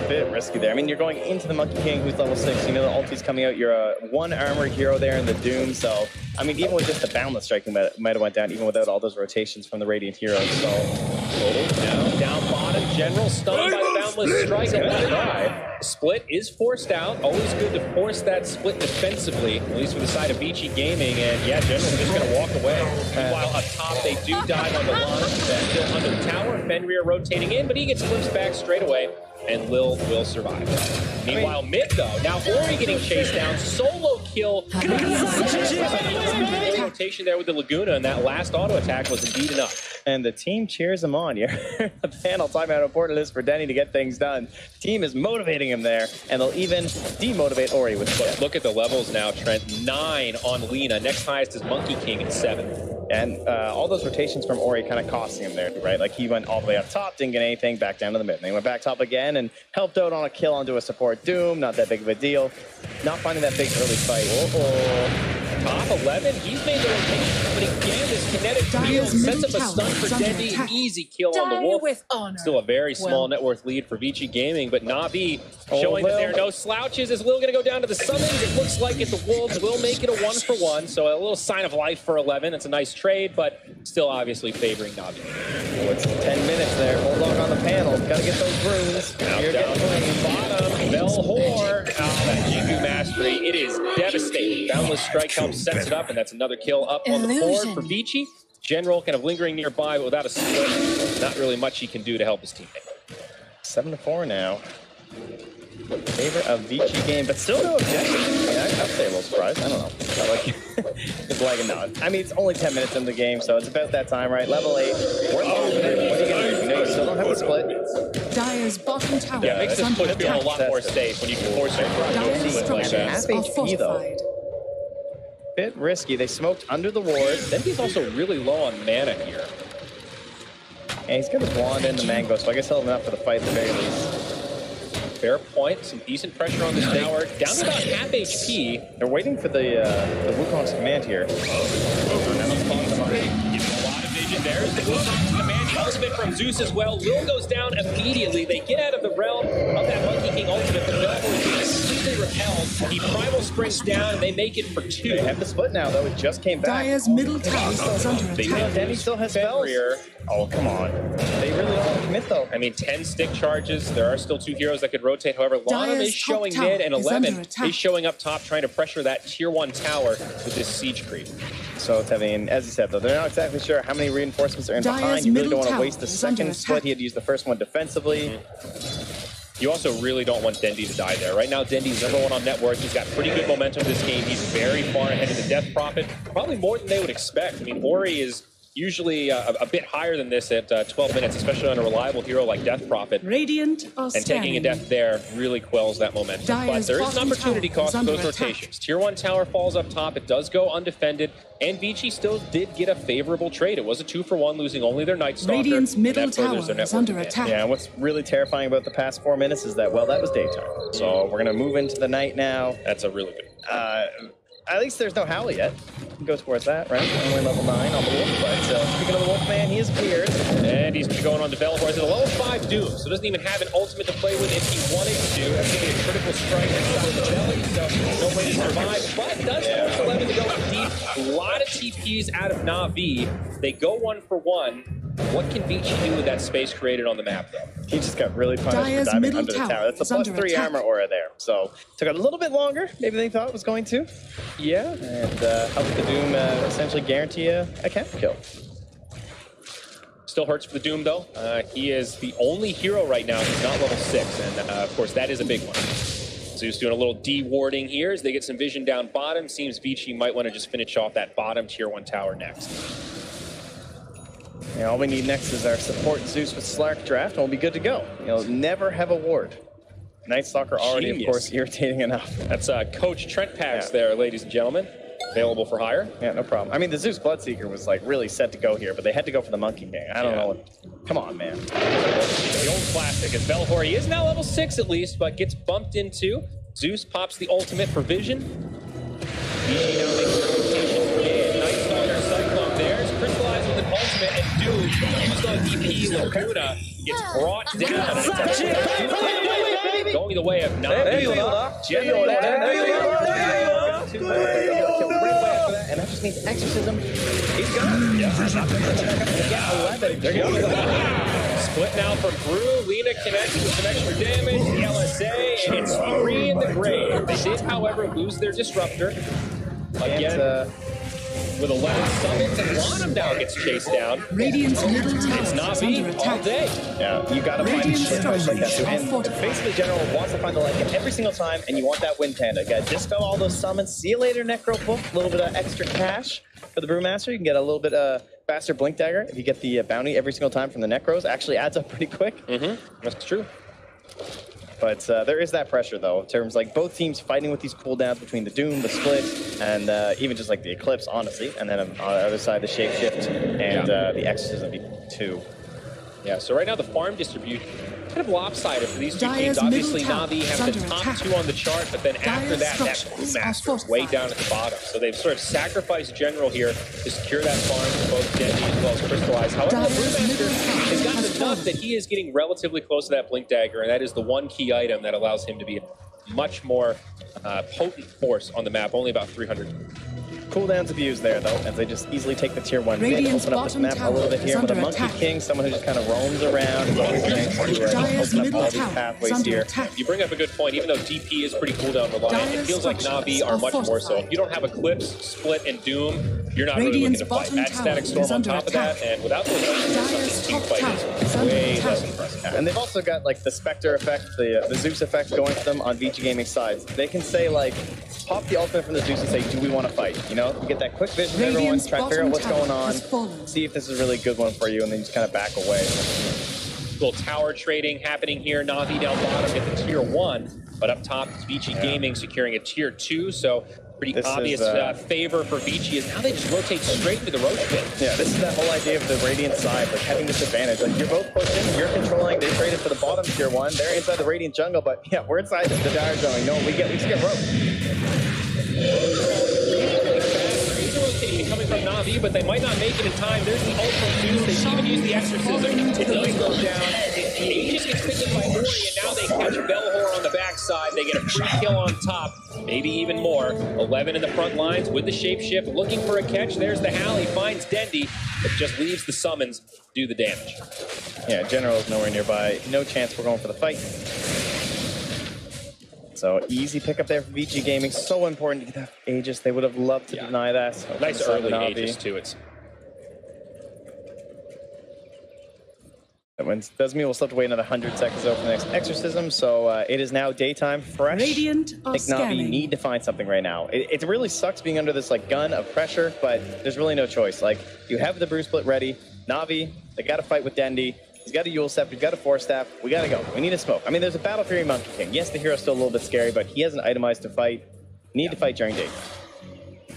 Bit risky there. I mean, you're going into the Monkey King, who's level 6. You know the ulti's coming out. You're a 1 armored hero there in the Doom. So, I mean, even with just the Boundless Strike, might have went down, even without all those rotations from the Radiant heroes. So, down bottom. General stunned by the Boundless Strike. Split is forced out. Always good to force that split defensively, at least for the side of VICI Gaming. And yeah, General's just going to walk away. Meanwhile, up top, they do dive on the launch. Still under the tower. Fenrir rotating in, but he gets glimpsed back straight away. and Lil will survive. Meanwhile, mid though, now Ori getting chased down, solo kill. Rotation there with the Laguna, and that last auto attack was indeed enough. And the team cheers him on. You heard the panel talking about how important it is for Denny to get things done. Team is motivating him there, and they'll even demotivate Ori with it. Look at the levels now, Trent. 9 on Lena. Next highest is Monkey King at 7. And all those rotations from Ori kind of costing him there, right? Like he went all the way up top, didn't get anything, back down to the mid. And he went back top again and helped out on a kill onto a support Doom. Not that big of a deal. Not finding that big early fight. Top 11, he's made the rotation, but again, this kinetic field sets up a stun for Dendy. Easy kill on the Wolf. Still a very small net worth lead for VICI Gaming, but Navi showing that there are no slouches. Is Lil going to go down to the summons? It looks like it. The Wolves will make it a 1-for-1, so a little sign of life for 11. It's a nice trade, but still obviously favoring Navi. Oh, it's 10 minutes there. Bulldog on the panel. Got to get those runes. Now down bottom, Velhor. That GPU mastery. It is devastating. Boundless Strike helps sets it up, and that's another kill up on the board for VICI. General kind of lingering nearby, but without a split, not really much he can do to help his teammate. 7-4 now. Favor of VICI game, but still no objective. Yeah, I'd say a little surprised. I don't know. I like it's like no. I mean, it's only 10 minutes in the game, so it's about that time, right? Level 8. What are you gonna do? You know, you still don't have a split. Dire's bottom tower. Yeah, it makes this push feel a lot more safe when you can force your Dire's structures are fortified. Bit risky. They smoked under the ward. Then he's also really low on mana here. And he's got his wand and the mango, so I guess he'll have enough for the fight at the very least. Fair point. Some decent pressure on this tower. Down to about half HP. They're waiting for the Wukong's command here. There's the Wukong's command. The ultimate from Zeus as well. Lil goes down immediately. They get out of the realm of that Monkey King ultimate, but Velhor is completely repelled. He primal springs down, and they make it for 2. They have the split now, though. It just came back. Dire's middle tower is under attack. Denny still has spells. Oh, come on. They really don't want to commit, though. I mean, 10 stick charges. There are still 2 heroes that could rotate. However, Lanham is showing mid, and 11 is showing up top, trying to pressure that tier 1 tower with this siege creep. So, I mean, as you said, though, they're not exactly sure how many reinforcements are in behind. You really don't want to waste the second split. He had to use the first one defensively. You also really don't want Dendy to die there. Right now, Dendy's #1 on net worth. He's got pretty good momentum this game. He's very far ahead of the Death Prophet. Probably more than they would expect. I mean, Ori is usually a bit higher than this at 12 minutes, especially on a reliable hero like Death Prophet. Radiant and taking a death there really quells that momentum. But there is an opportunity cost for those rotations. Tier 1 tower falls up top. It does go undefended. And VICI still did get a favorable trade. It was a 2-for-1, losing only their Night Stalker. Radiant's middle tower is under attack. Yeah, and what's really terrifying about the past 4 minutes is that, well, that was daytime. So we're going to move into the night now. That's a really good at least there's no Howley yet. Go towards that, right? Only level 9 on the Wolf. But speaking of the Wolfman, he has appeared. And he's going on to Velhor. He's at a level 5 Doom, so doesn't even have an ultimate to play with if he wanted to. That's going to be a critical strike inside the belly, so no way to survive. But does force 11 to go deep. A lot of TPs out of Navi. They go 1-for-1. What can VICI do with that space created on the map, though? He just got really punished for diving under the tower. That's a +3 armor aura there. So took a little bit longer, maybe they thought it was going to. Yeah. And helped the Doom essentially guarantee a counter kill. Still hurts for the Doom, though. He is the only hero right now who's not level 6, and of course that is a big one. Zeus doing a little de-warding here as they get some vision down bottom. Seems VICI might want to just finish off that bottom tier 1 tower next. Yeah, all we need next is our support Zeus with Slark draft, and we'll be good to go. You'll never have a ward. Night Stalker already, of course, irritating enough. That's Coach Trent Pax there, ladies and gentlemen. Available for hire. Yeah, no problem. I mean, the Zeus Bloodseeker was like really set to go here, but they had to go for the Monkey King. I don't know what. Come on, man. The old classic is Velhor. He is now level 6 at least, but gets bumped into. Zeus pops the ultimate for Vision. VG now makes the rotation. And Night Stalker Cyclone there is crystallized with an ultimate, and Doom, used on DP Laguna, gets brought down. Going the way of Navi. General and that just means exorcism. He's gone. Yeah. 11. There you go. Split now from Brew. Lena connects with some extra damage. The LSA, and it's 3 in the grave. They did, however, lose their disruptor. Again. with 11 summons, and Lanham now gets chased down. Radiant's middle tower It's is Navi under all attack. day. Yeah, you gotta find Radiant shit like that. structures And are fortified. basically, General wants to find the Lycan every single time, and you want that win panda. You gotta dispel all those summons. See you later, Necro Book. A little bit of extra cash for the Brewmaster. You can get a little bit faster Blink Dagger if you get the bounty every single time from the Necros. Actually adds up pretty quick. That's true. But there is that pressure, though, in terms like both teams fighting with these cooldowns between the Doom, the Split, and even just like the Eclipse, honestly. And then on the other side, the Shapeshift and the Exorcism too. Yeah, so right now the farm distribution kind of lopsided for these two Dyer's teams. Obviously, middle tower Navi is have the under top attack. two on the chart, but then after Dyer's that structures are Brewmaster is way fortified. down at the bottom. So they've sort of sacrificed General here to secure that farm for both Dendy as well as Crystallize. However, the Dyer's middle Brewmaster tower has gotten has enough fallen. that he is getting relatively close to that Blink Dagger, and that is the one key item that allows him to be a much more potent force on the map, only about 300. Cooldowns abused there, though, as they just easily take the tier 1 mid, Radiant's open up this bottom map a little bit tower here is with a under Monkey attack. King, someone who just kind of roams around and always tries to Dyer's open up middle all these tower is pathways under here. attack. You bring up a good point. Even though DP is pretty cooldown reliant, it Dyer's feels like structures Navi are are much more so. fortified. If you don't have Eclipse, Split, and Doom, you're not really Radiant's looking to fight. bottom Add Static tower Storm is on under top of that, attack. and without those items, Dyer's this team top fight tower is is under way attack. less impressive. And they've also got like the Spectre effect, the Zeus effect going for them on VG Gaming sides. They can say like, pop the ultimate from the Zeus and say, do we want to fight? You know, you get that quick vision of everyone, Radiant's try to figure out what's bottom going tower on, has fallen. see if this is a really good one for you, and then just kind of back away. Little tower trading happening here. Navi down bottom get the tier 1, but up top it's VG Gaming securing a tier 2, so pretty This obvious is, favor for VG is now they just rotate straight into the Roach Pit. Yeah, this is that whole idea of the Radiant side, like having this advantage. Like you're both pushing, you're controlling, they traded for the bottom tier 1, they're inside the Radiant jungle, but yeah, we're inside the Dire zone. No, we just get roped. Rotation coming from Navi, but they might not make it in time. There's the Ultra Zeus. They even use the Exorcism. It does go down. Aegis gets picked up by Ori, and now they catch Belhor on the backside. They get a free kill on top, maybe even more. 11 in the front lines with the Shapeshift, looking for a catch. There's the Hal. He finds Dendy, but just leaves the summons do the damage. Yeah, General is nowhere nearby. No chance we're going for the fight. So easy pickup there for VG Gaming. So important to get that Aegis. They would have loved to deny that. So Nice inside early Navi. Aegis too. It's That wins. Does mean we'll still have to wait another 100 seconds over the next Exorcism. So it is now daytime, fresh. Radiant I are think Navi scanning. need to find something right now. It really sucks being under this like gun of pressure, but there's really no choice. Like you have the Brew Split ready. Navi, they got to fight with Dendy. He's got a Yule Step. We've got a Force Staff. We got to go. We need a smoke. I mean, there's a Battle Fury Monkey King. Yes, the hero's still a little bit scary, but he hasn't itemized to fight. Need to fight during day.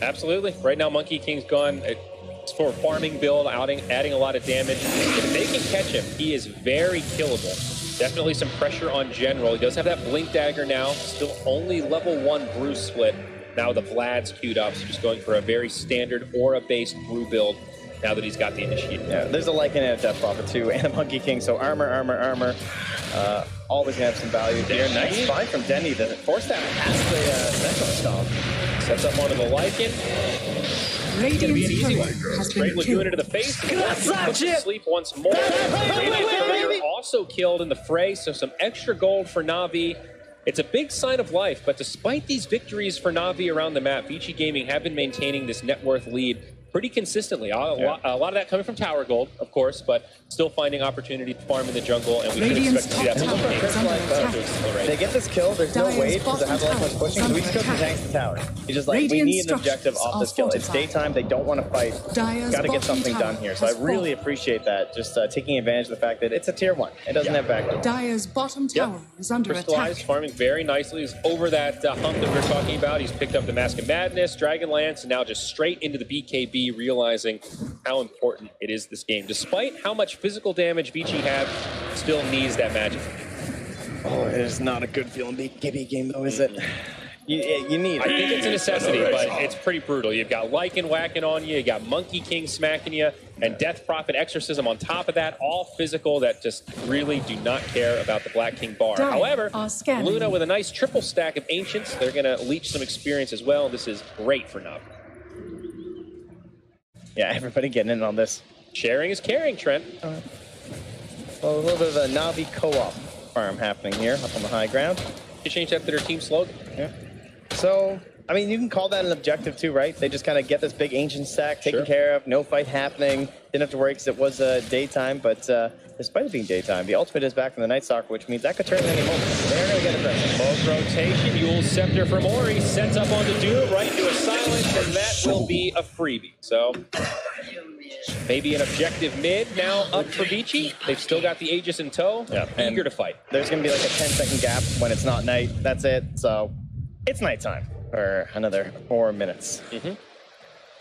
absolutely. Right now, Monkey King's gone. It's for a farming build, adding a lot of damage. If they can catch him, he is very killable. Definitely some pressure on General. He does have that Blink Dagger now. Still only level 1 Brew Split. Now the Vlad's queued up, so just going for a very standard Aura-based Brew build now that he's got the initiate. Yeah, there's a Lycan and a Death Prophet too, and a Monkey King, so armor. Always gonna have some value here. Nice find from Denny. The Force Staff has the Sentinel Stomp. Sets up onto the Lycan. It's going to be an easy one. Straight Lagoon into the face. And puts to sleep once more. Radiant also killed in the fray, so some extra gold for Navi. It's a big sign of life, but despite these victories for Navi around the map, VG Gaming have been maintaining this net worth lead pretty consistently. A lot of that coming from Tower Gold, of course, but still finding opportunity to farm in the jungle, and we should expect to see that. They get this kill, there's no wave because they have a lot of pushing, so we just go from tanks to tower. He's just like, we need an objective off this kill. It's daytime, they don't want to fight. Got to get something done here. So I really appreciate that, just taking advantage of the fact that it's a tier 1. It doesn't have backdoor. Dyer's bottom tower is under Crystallized, attack. farming very nicely. He's over that hump that we were talking about. He's picked up the Mask of Madness, Dragonlance, and now just straight into the BKB, realizing how important it is this game. Despite how much physical damage VG have, still needs that magic. Oh, it is not a good feeling BKB game though, is it? You need it. I think it's a necessity, but it's pretty brutal. You've got Lycan whacking on you, you got Monkey King smacking you, and Death Prophet Exorcism on top of that, all physical that just really do not care about the Black King bar. However, Luna with a nice triple stack of Ancients, they're going to leech some experience as well. This is great for Navi. Yeah, everybody getting in on this. Sharing is caring, Trent. Well, a little bit of a Navi co-op farm happening here up on the high ground. You changed that to their team slogan. Yeah. So, I mean, you can call that an objective too, right? They just kind of get this big ancient stack taken care of, no fight happening. Didn't have to worry because it was daytime, but despite it being daytime, the ultimate is back in the Night Stalker, which means that could turn at any moment. They're going to get aggressive. Both rotation, Yule's Scepter from Ori sets up onto Doom, right into a silence, and that will be a freebie. So maybe an objective mid now up for VICI. They've still got the Aegis in tow, eager to fight. There's going to be like a 10-second gap when it's not night. That's it. So it's nighttime for another 4 minutes.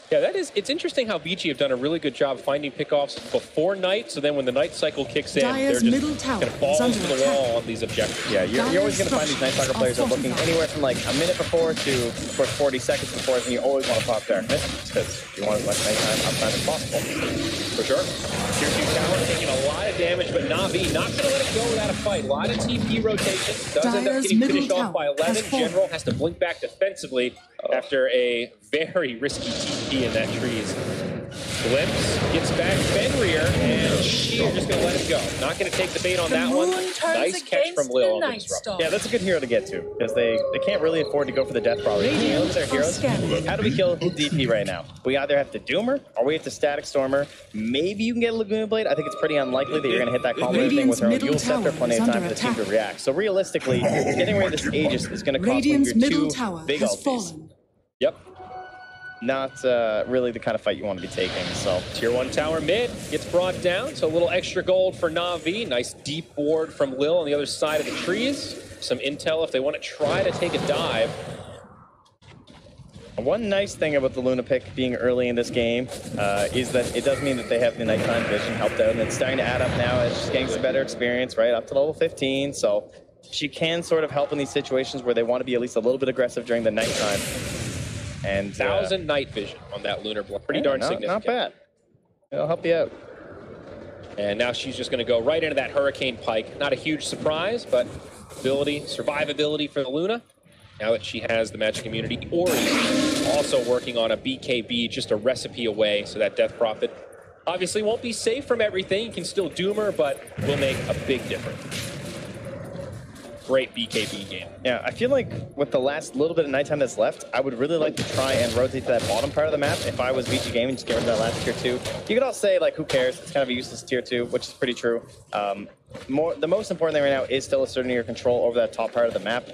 Yeah, it's interesting how VICI have done a really good job finding pickoffs before night, so then when the night cycle kicks in, they're just kind of balls to the wall on these objectives. Yeah, you're always going to find these Night Stalker players are looking anywhere from like a minute before to, of course, 40 seconds before, and you always want to pop darkness because you want as much nighttime uptime as possible. For sure. Tier 2 tower taking a lot of damage, but NAVI not going to let it go without a fight. A lot of TP rotation. Does end up getting finished off by 11. General has to blink back defensively after a very risky TP in that trees. Glimpse gets back Fenrir, and she are just going to let it go. Not going to take the bait on that one. Nice catch from Lil on the disrupt. Yeah, that's a good hero to get to, because they can't really afford to go for the death probably. Look at their heroes. How do we kill DP right now? We either have to Doomer, or we have to Static Stormer. Maybe you can get a Laguna Blade. I think it's pretty unlikely that you're going to hit that combo thing with her own Yule Scepter. Plenty of time for the team to react. So realistically, getting rid of this Aegis is going to cost you your 2 big ultis. Yep. Not really the kind of fight you want to be taking. So Tier 1 tower mid gets brought down, so a little extra gold for NAVI. Nice deep ward from Lil on the other side of the trees. Some intel if they want to try to take a dive. One nice thing about the Luna pick being early in this game is that it does mean that they have the nighttime vision helped out, and it's starting to add up now as she's getting some better experience, right, up to level 15. So she can sort of help in these situations where they want to be at least a little bit aggressive during the nighttime. And 1,000 night vision on that lunar block. Pretty darn significant. Not bad. It'll help you out. And now she's just going to go right into that Hurricane Pike. Not a huge surprise, but survivability for the Luna. Now that she has the magic immunity. Ori also working on a BKB, just a recipe away, so that Death Prophet obviously won't be safe from everything. You can still doom her, but will make a big difference. Great BKB game. Yeah, I feel like with the last little bit of nighttime that's left, I would really like to try and rotate to that bottom part of the map if I was VG Gaming, just get rid of that last tier 2. You could all say, like, who cares? It's kind of a useless tier 2, which is pretty true. The most important thing right now is still asserting your control over that top part of the map.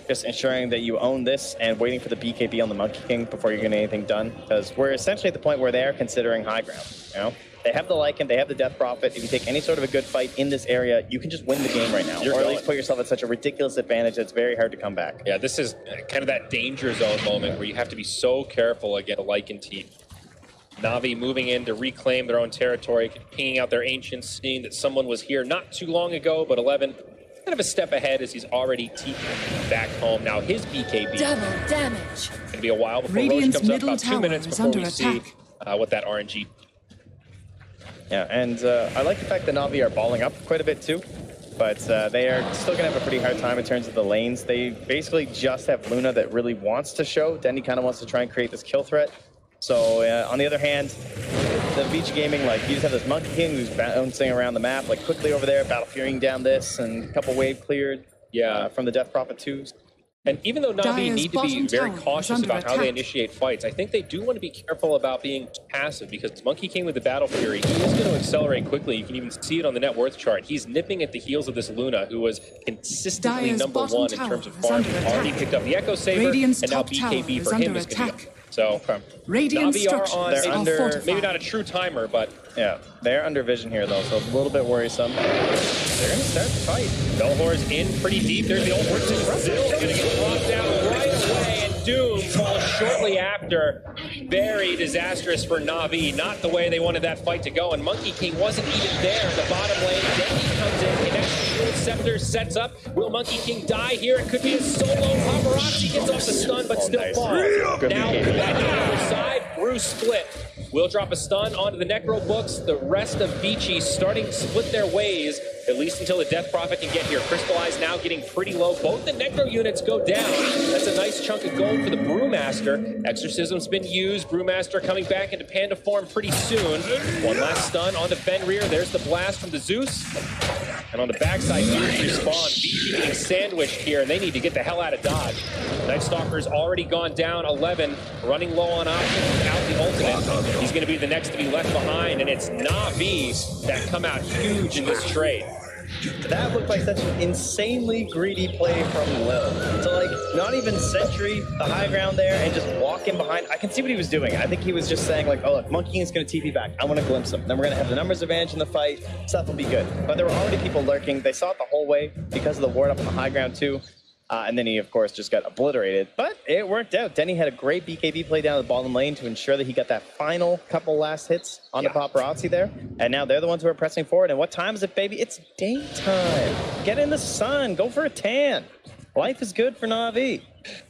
Just ensuring that you own this and waiting for the BKB on the Monkey King before you're getting anything done. Because we're essentially at the point where they are considering high ground, you know? They have the Lycan, they have the Death Prophet. If you take any sort of a good fight in this area, you can just win the game right now. Or at least put yourself at such a ridiculous advantage that it's very hard to come back. Yeah, this is kind of that danger zone moment where you have to be so careful against a Lycan team. NAVI moving in to reclaim their own territory, pinging out their ancients, seeing that someone was here not too long ago, but 11 kind of a step ahead as he's already TP'd back home. Now his BKB. Double damage. It's going to be a while before Radiant's Roche comes up, about 2 tower minutes is before we under see attack. what that RNG. Yeah, and I like the fact that NAVI are balling up quite a bit too, but they are still going to have a pretty hard time in terms of the lanes. They basically just have Luna that really wants to show. Dendy kind of wants to try and create this kill threat. So on the other hand, the VG Gaming, like, you just have this Monkey King who's bouncing around the map, like, quickly over there, battle fearing down this, and a couple wave cleared from the Death Prophet 2s. And even though NAVI need to be very cautious about how they initiate fights, I think they do want to be careful about being passive, because Monkey King with the Battle Fury, he is going to accelerate quickly. You can even see it on the net worth chart. He's nipping at the heels of this Luna, who was consistently #1 in terms of farm. Already picked up the Echo Saber, and now BKB for him is going to be up. So NAVI are on, maybe not a true timer, but... Yeah, they're under vision here, though, so a little bit worrisome. They're going to start the fight. Belhor's in pretty deep. There's the old Zill's going to get locked down right away, and Doom falls shortly after. Very disastrous for NAVI. Not the way they wanted that fight to go, and Monkey King wasn't even there in the bottom lane. Dendy comes in, connects, Shield Scepter sets up. Will Monkey King die here? It could be a solo. Paparazzi gets off the stun, but still falls. Now, back on the other side, Bruce split. Will drop a stun onto the Necro Books. The rest of VICI starting to split their ways. at least until the Death Prophet can get here. Crystallize now getting pretty low. Both the Necro units go down. That's a nice chunk of gold for the Brewmaster. Exorcism's been used. Brewmaster coming back into Panda form pretty soon. One last stun on the Fenrir. There's the blast from the Zeus. And on the backside, Zeus respawn. VG getting sandwiched here, and they need to get the hell out of Dodge. Night Stalker's already gone down 11, running low on options without the ultimate. He's going to be the next to be left behind, and it's NAVI that come out huge in this trade. That looked like such an insanely greedy play from Lil. To like, not even sentry the high ground there and just walk in behind. I can see what he was doing. I think he was just saying like, oh look, Monkey King is going to TP back. I want to glimpse him. Then we're going to have the numbers advantage in the fight. Stuff will be good. But there were already people lurking. They saw it the whole way because of the ward up on the high ground too. And then he, of course, just got obliterated. But it worked out. Denny had a great BKB play down the bottom lane to ensure that he got that final couple last hits on the paparazzi there. And now they're the ones who are pressing forward. And what time is it, baby? It's daytime. Get in the sun. Go for a tan. Life is good for NAVI.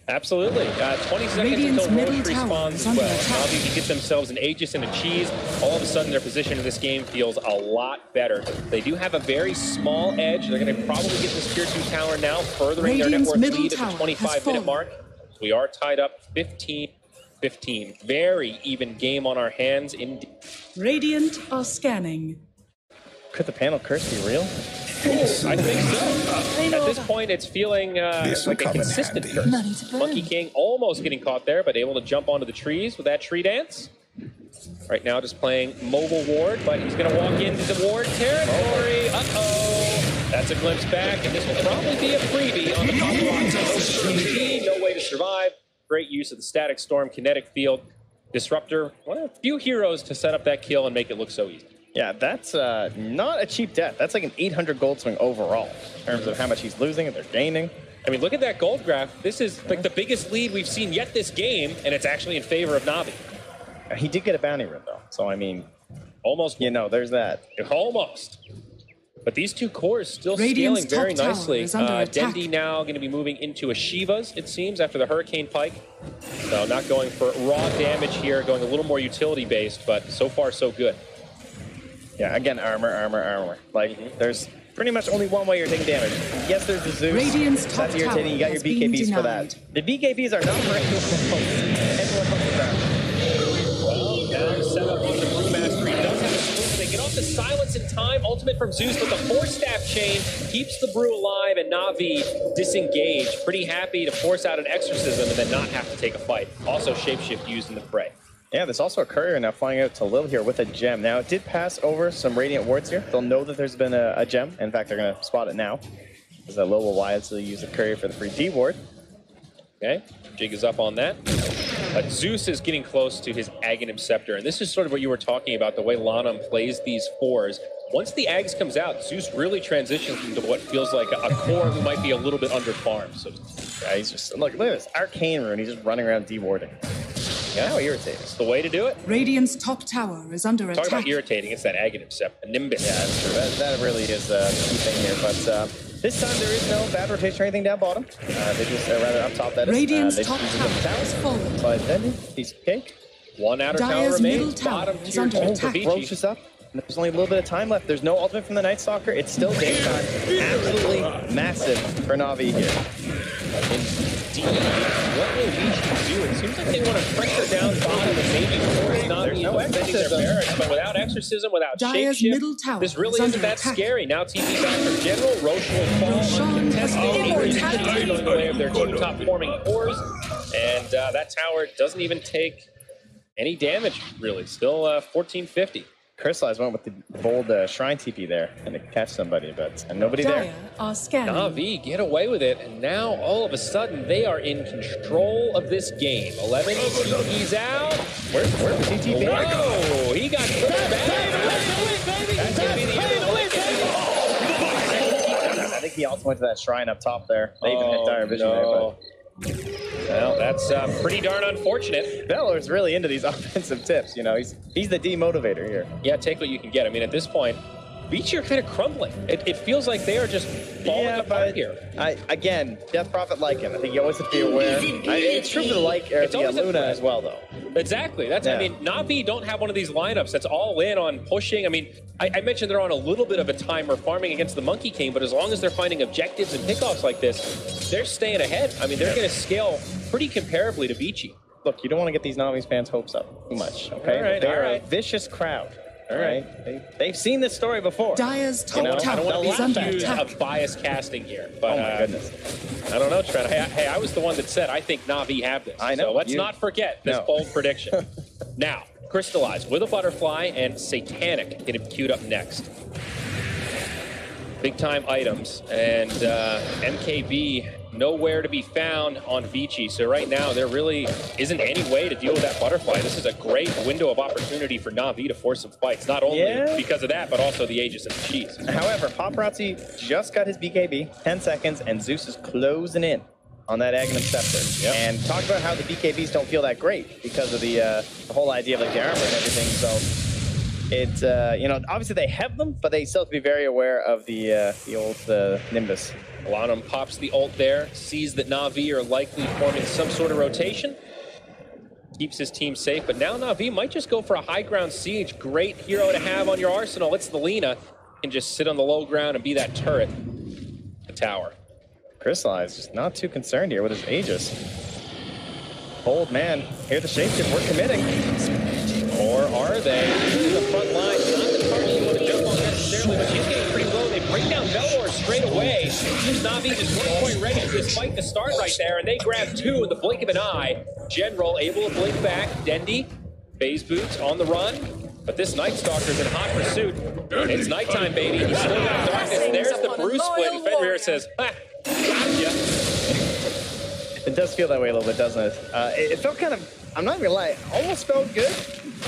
Absolutely. 20 seconds until Roche respawns as well. NAVI can get themselves an Aegis and a cheese. All of a sudden, their position in this game feels a lot better. They do have a very small edge. They're going to probably get this tier 2 tower now, furthering their net worth lead at the 25-minute mark. We are tied up 15-15. Very even game on our hands. Radiant are scanning. Could the panel curse be real? I think so. At this point, it's feeling like a consistent curse. Monkey King almost getting caught there, but able to jump onto the trees with that tree dance. Right now, just playing mobile ward, but he's going to walk into the ward territory. Uh-oh. That's a glimpse back, and this will probably be a freebie on the paparazzi. No way to survive. Great use of the static storm, kinetic field, disruptor. One of the few heroes to set up that kill and make it look so easy. Yeah, that's not a cheap death. That's like an 800 gold swing overall in terms of how much he's losing and they're gaining. I mean, look at that gold graph. This is like the biggest lead we've seen yet this game, and it's actually in favor of NAVI. He did get a bounty run, though. So, I mean, almost. You know, there's that. Almost. But these two cores still Radiant's scaling very nicely. Dendi now going to be moving into a Shiva's, it seems, after the Hurricane Pike. So not going for raw damage here, going a little more utility-based, but so far so good. Yeah, again, armor. Like, there's pretty much only one way you're taking damage. Yes, there's the Zeus. Radiant's That's irritating. You got your BKBs for that. The BKBs are not for everyone else is down. Well, down set up on the Brewmaster. He does have a swoop. They get off the silence in time. Ultimate from Zeus, but the four-staff chain keeps the Brew alive, and NAVI disengaged. Pretty happy to force out an exorcism and then not have to take a fight. Also, shapeshift used in the fray. Yeah, there's also a courier now flying out to Lil here with a gem. Now, it did pass over some Radiant wards here. They'll know that there's been a gem. In fact, they're going to spot it now. Because Lil will wisely use the courier for the free D ward. Okay, Jig is up on that. But Zeus is getting close to his Aghanim Scepter. And this is sort of what you were talking about, the way Lanham plays these fours. Once the Ags comes out, Zeus really transitions into what feels like a core who might be a little bit under-farmed. So, yeah, he's just, look at this, Arcane Rune. He's just running around dewarding. Yeah, how irritating. It's the way to do it. Radiant's top tower is under attack. Talk about irritating. It's that Aghanim Scepter, Nimbus. Yeah, that's true. That really is the key thing here. But this time there is no bad rotation or anything down bottom. They just, rather up top, that is. Radiant's top tower is fallen. But then, piece of cake. One outer tower remains. Bottom tier 2 for VICI. Roche is up. There's only a little bit of time left. There's no ultimate from the Night Stalker. It's still daytime. Absolutely massive for NAVI here. Indeed. What will VICI do? It seems like they want to pressure down bottom and maybe force NAVI into defending their barracks, but without exorcism, without shapeshift, this really isn't that scary. Now TP back from General. Roche will fall uncontested. Going the way of their two top forming cores, and that tower doesn't even take any damage, really. Still 1450. Crystallize went with the bold Shrine TP there and to catch somebody, but nobody there. NAVI get away with it, and now all of a sudden they are in control of this game. 11 TP's out. Where's the TTP? Whoa, he got put back. That's going to be the end of the I think he also went to that Shrine up top there. They even hit Dire Vision there, but... Well, that's pretty darn unfortunate. Beller's really into these offensive tips, you know. He's the demotivator here. Yeah, take what you can get. I mean, at this point, VICI are kind of crumbling. It feels like they are just falling apart here. Again, Death Prophet Lycan. I think you always have to be aware. It's true for the Luna as well, though. Exactly. That's I mean, NAVI don't have one of these lineups that's all in on pushing. I mean, I mentioned they're on a little bit of a timer farming against the Monkey King, but as long as they're finding objectives and pickoffs like this, they're staying ahead. I mean, they're going to scale pretty comparably to VICI. Look, you don't want to get these NAVI fans' hopes up too much, okay? They're a vicious crowd. All right, they've seen this story before. Dire's top tower I don't want is to under use attack. a biased casting here, but oh my goodness, I don't know, Trent. Hey, I was the one that said I think NAVI have this. I know. So let's not forget this bold prediction. Now, Crystallize with a butterfly and Satanic getting queued up next. Big time items and MKB nowhere to be found on VICI. So right now there really isn't any way to deal with that butterfly. This is a great window of opportunity for NAVI to force some fights. Not only because of that, but also the Aegis and the cheese. However, Paparazzi just got his BKB, 10 seconds, and Zeus is closing in on that Aghanim Scepter. And talk about how the BKBs don't feel that great because of the whole idea of like the armor and everything. So it's, you know, obviously they have them, but they still have to be very aware of the old Nimbus. Lanham pops the ult there, sees that NAVI are likely forming some sort of rotation, keeps his team safe, but now NAVI might just go for a high ground siege. Great hero to have on your arsenal. It's the Lina. Can just sit on the low ground and be that turret. The tower. Crystallize just not too concerned here with his Aegis. Old man, here the shapeshift, we're committing. Or are they? In the front line, not the target you want to jump on necessarily, but she's getting pretty low. They bring down Velor straight away. NAVI just 1 point ready for this fight to start right there, and they grab 2 in the blink of an eye. General able to blink back. Dendy, phase boots on the run, but this Night Stalker's in hot pursuit. It's nighttime, baby. He's still got darkness. There's the Bruce split, and Fenrir says, ha, gotcha. It does feel that way a little bit, doesn't it? It felt kind of, I'm not gonna lie, almost felt good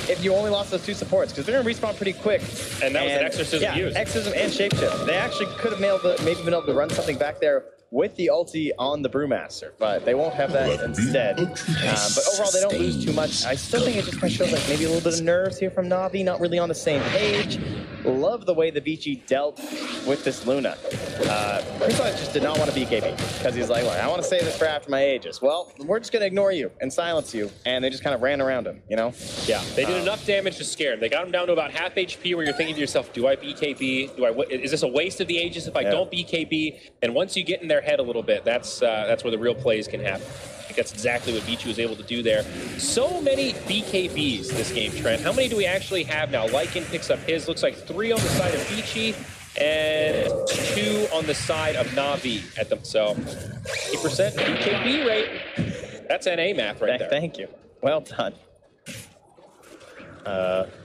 if you only lost those 2 supports, because they're gonna respawn pretty quick. And that was an Exorcism used. Exorcism and Shapeshift. They actually could have maybe been able to run something back there with the ulti on the Brewmaster, but they won't have that instead. But overall, they don't lose too much. I still think it just kind of shows like maybe a little bit of nerves here from NAVI, not really on the same page. Love the way the VICI dealt with this Luna. Crystallize just did not want to BKB because he's like, well, I want to save this for after my Aegis. Well, we're just going to ignore you and silence you, and they just kind of ran around him, you know? Yeah, they did enough damage to scare him. They got him down to about half HP where you're thinking to yourself, do I BKB? Is this a waste of the Aegis if I don't BKB? And once you get in their head a little bit, that's where the real plays can happen. I think that's exactly what VICI was able to do there. So many BKBs this game, Trent. How many do we actually have now? Lycan picks up his. Looks like 3 on the side of VICI and 2 on the side of NAVI at them. So 50% BKB rate. That's NA math right there. Thank you. Well done.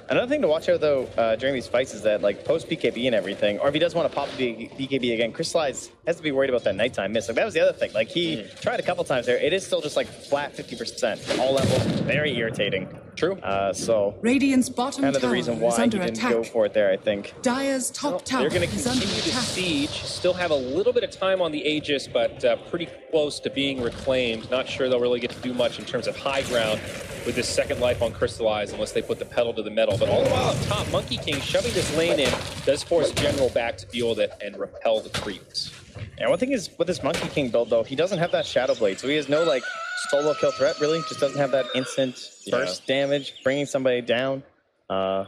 Another thing to watch out, though, during these fights is that, like, post-BKB and everything, or if he does want to pop the BKB again, Crystallize has to be worried about that nighttime miss. Like, that was the other thing. Like, he tried a couple times there. It is still just, like, flat 50%. All levels, very irritating. True. So, Radiant's bottom kind of the tower reason is why he under didn't attack. go for it there, I think. Dire's top tower They're going to is under continue to attack. siege, still have a little bit of time on the Aegis, but pretty close to being reclaimed. Not sure they'll really get to do much in terms of high ground with this second life on Crystallize unless they put the pedal to the metal. But all the while up top, Monkey King shoving this lane in does force General back to deal with it and repel the creeps. And one thing is, with this Monkey King build, though, he doesn't have that Shadow Blade, so he has no, like, solo kill threat, really. Just doesn't have that instant burst damage, bringing somebody down. You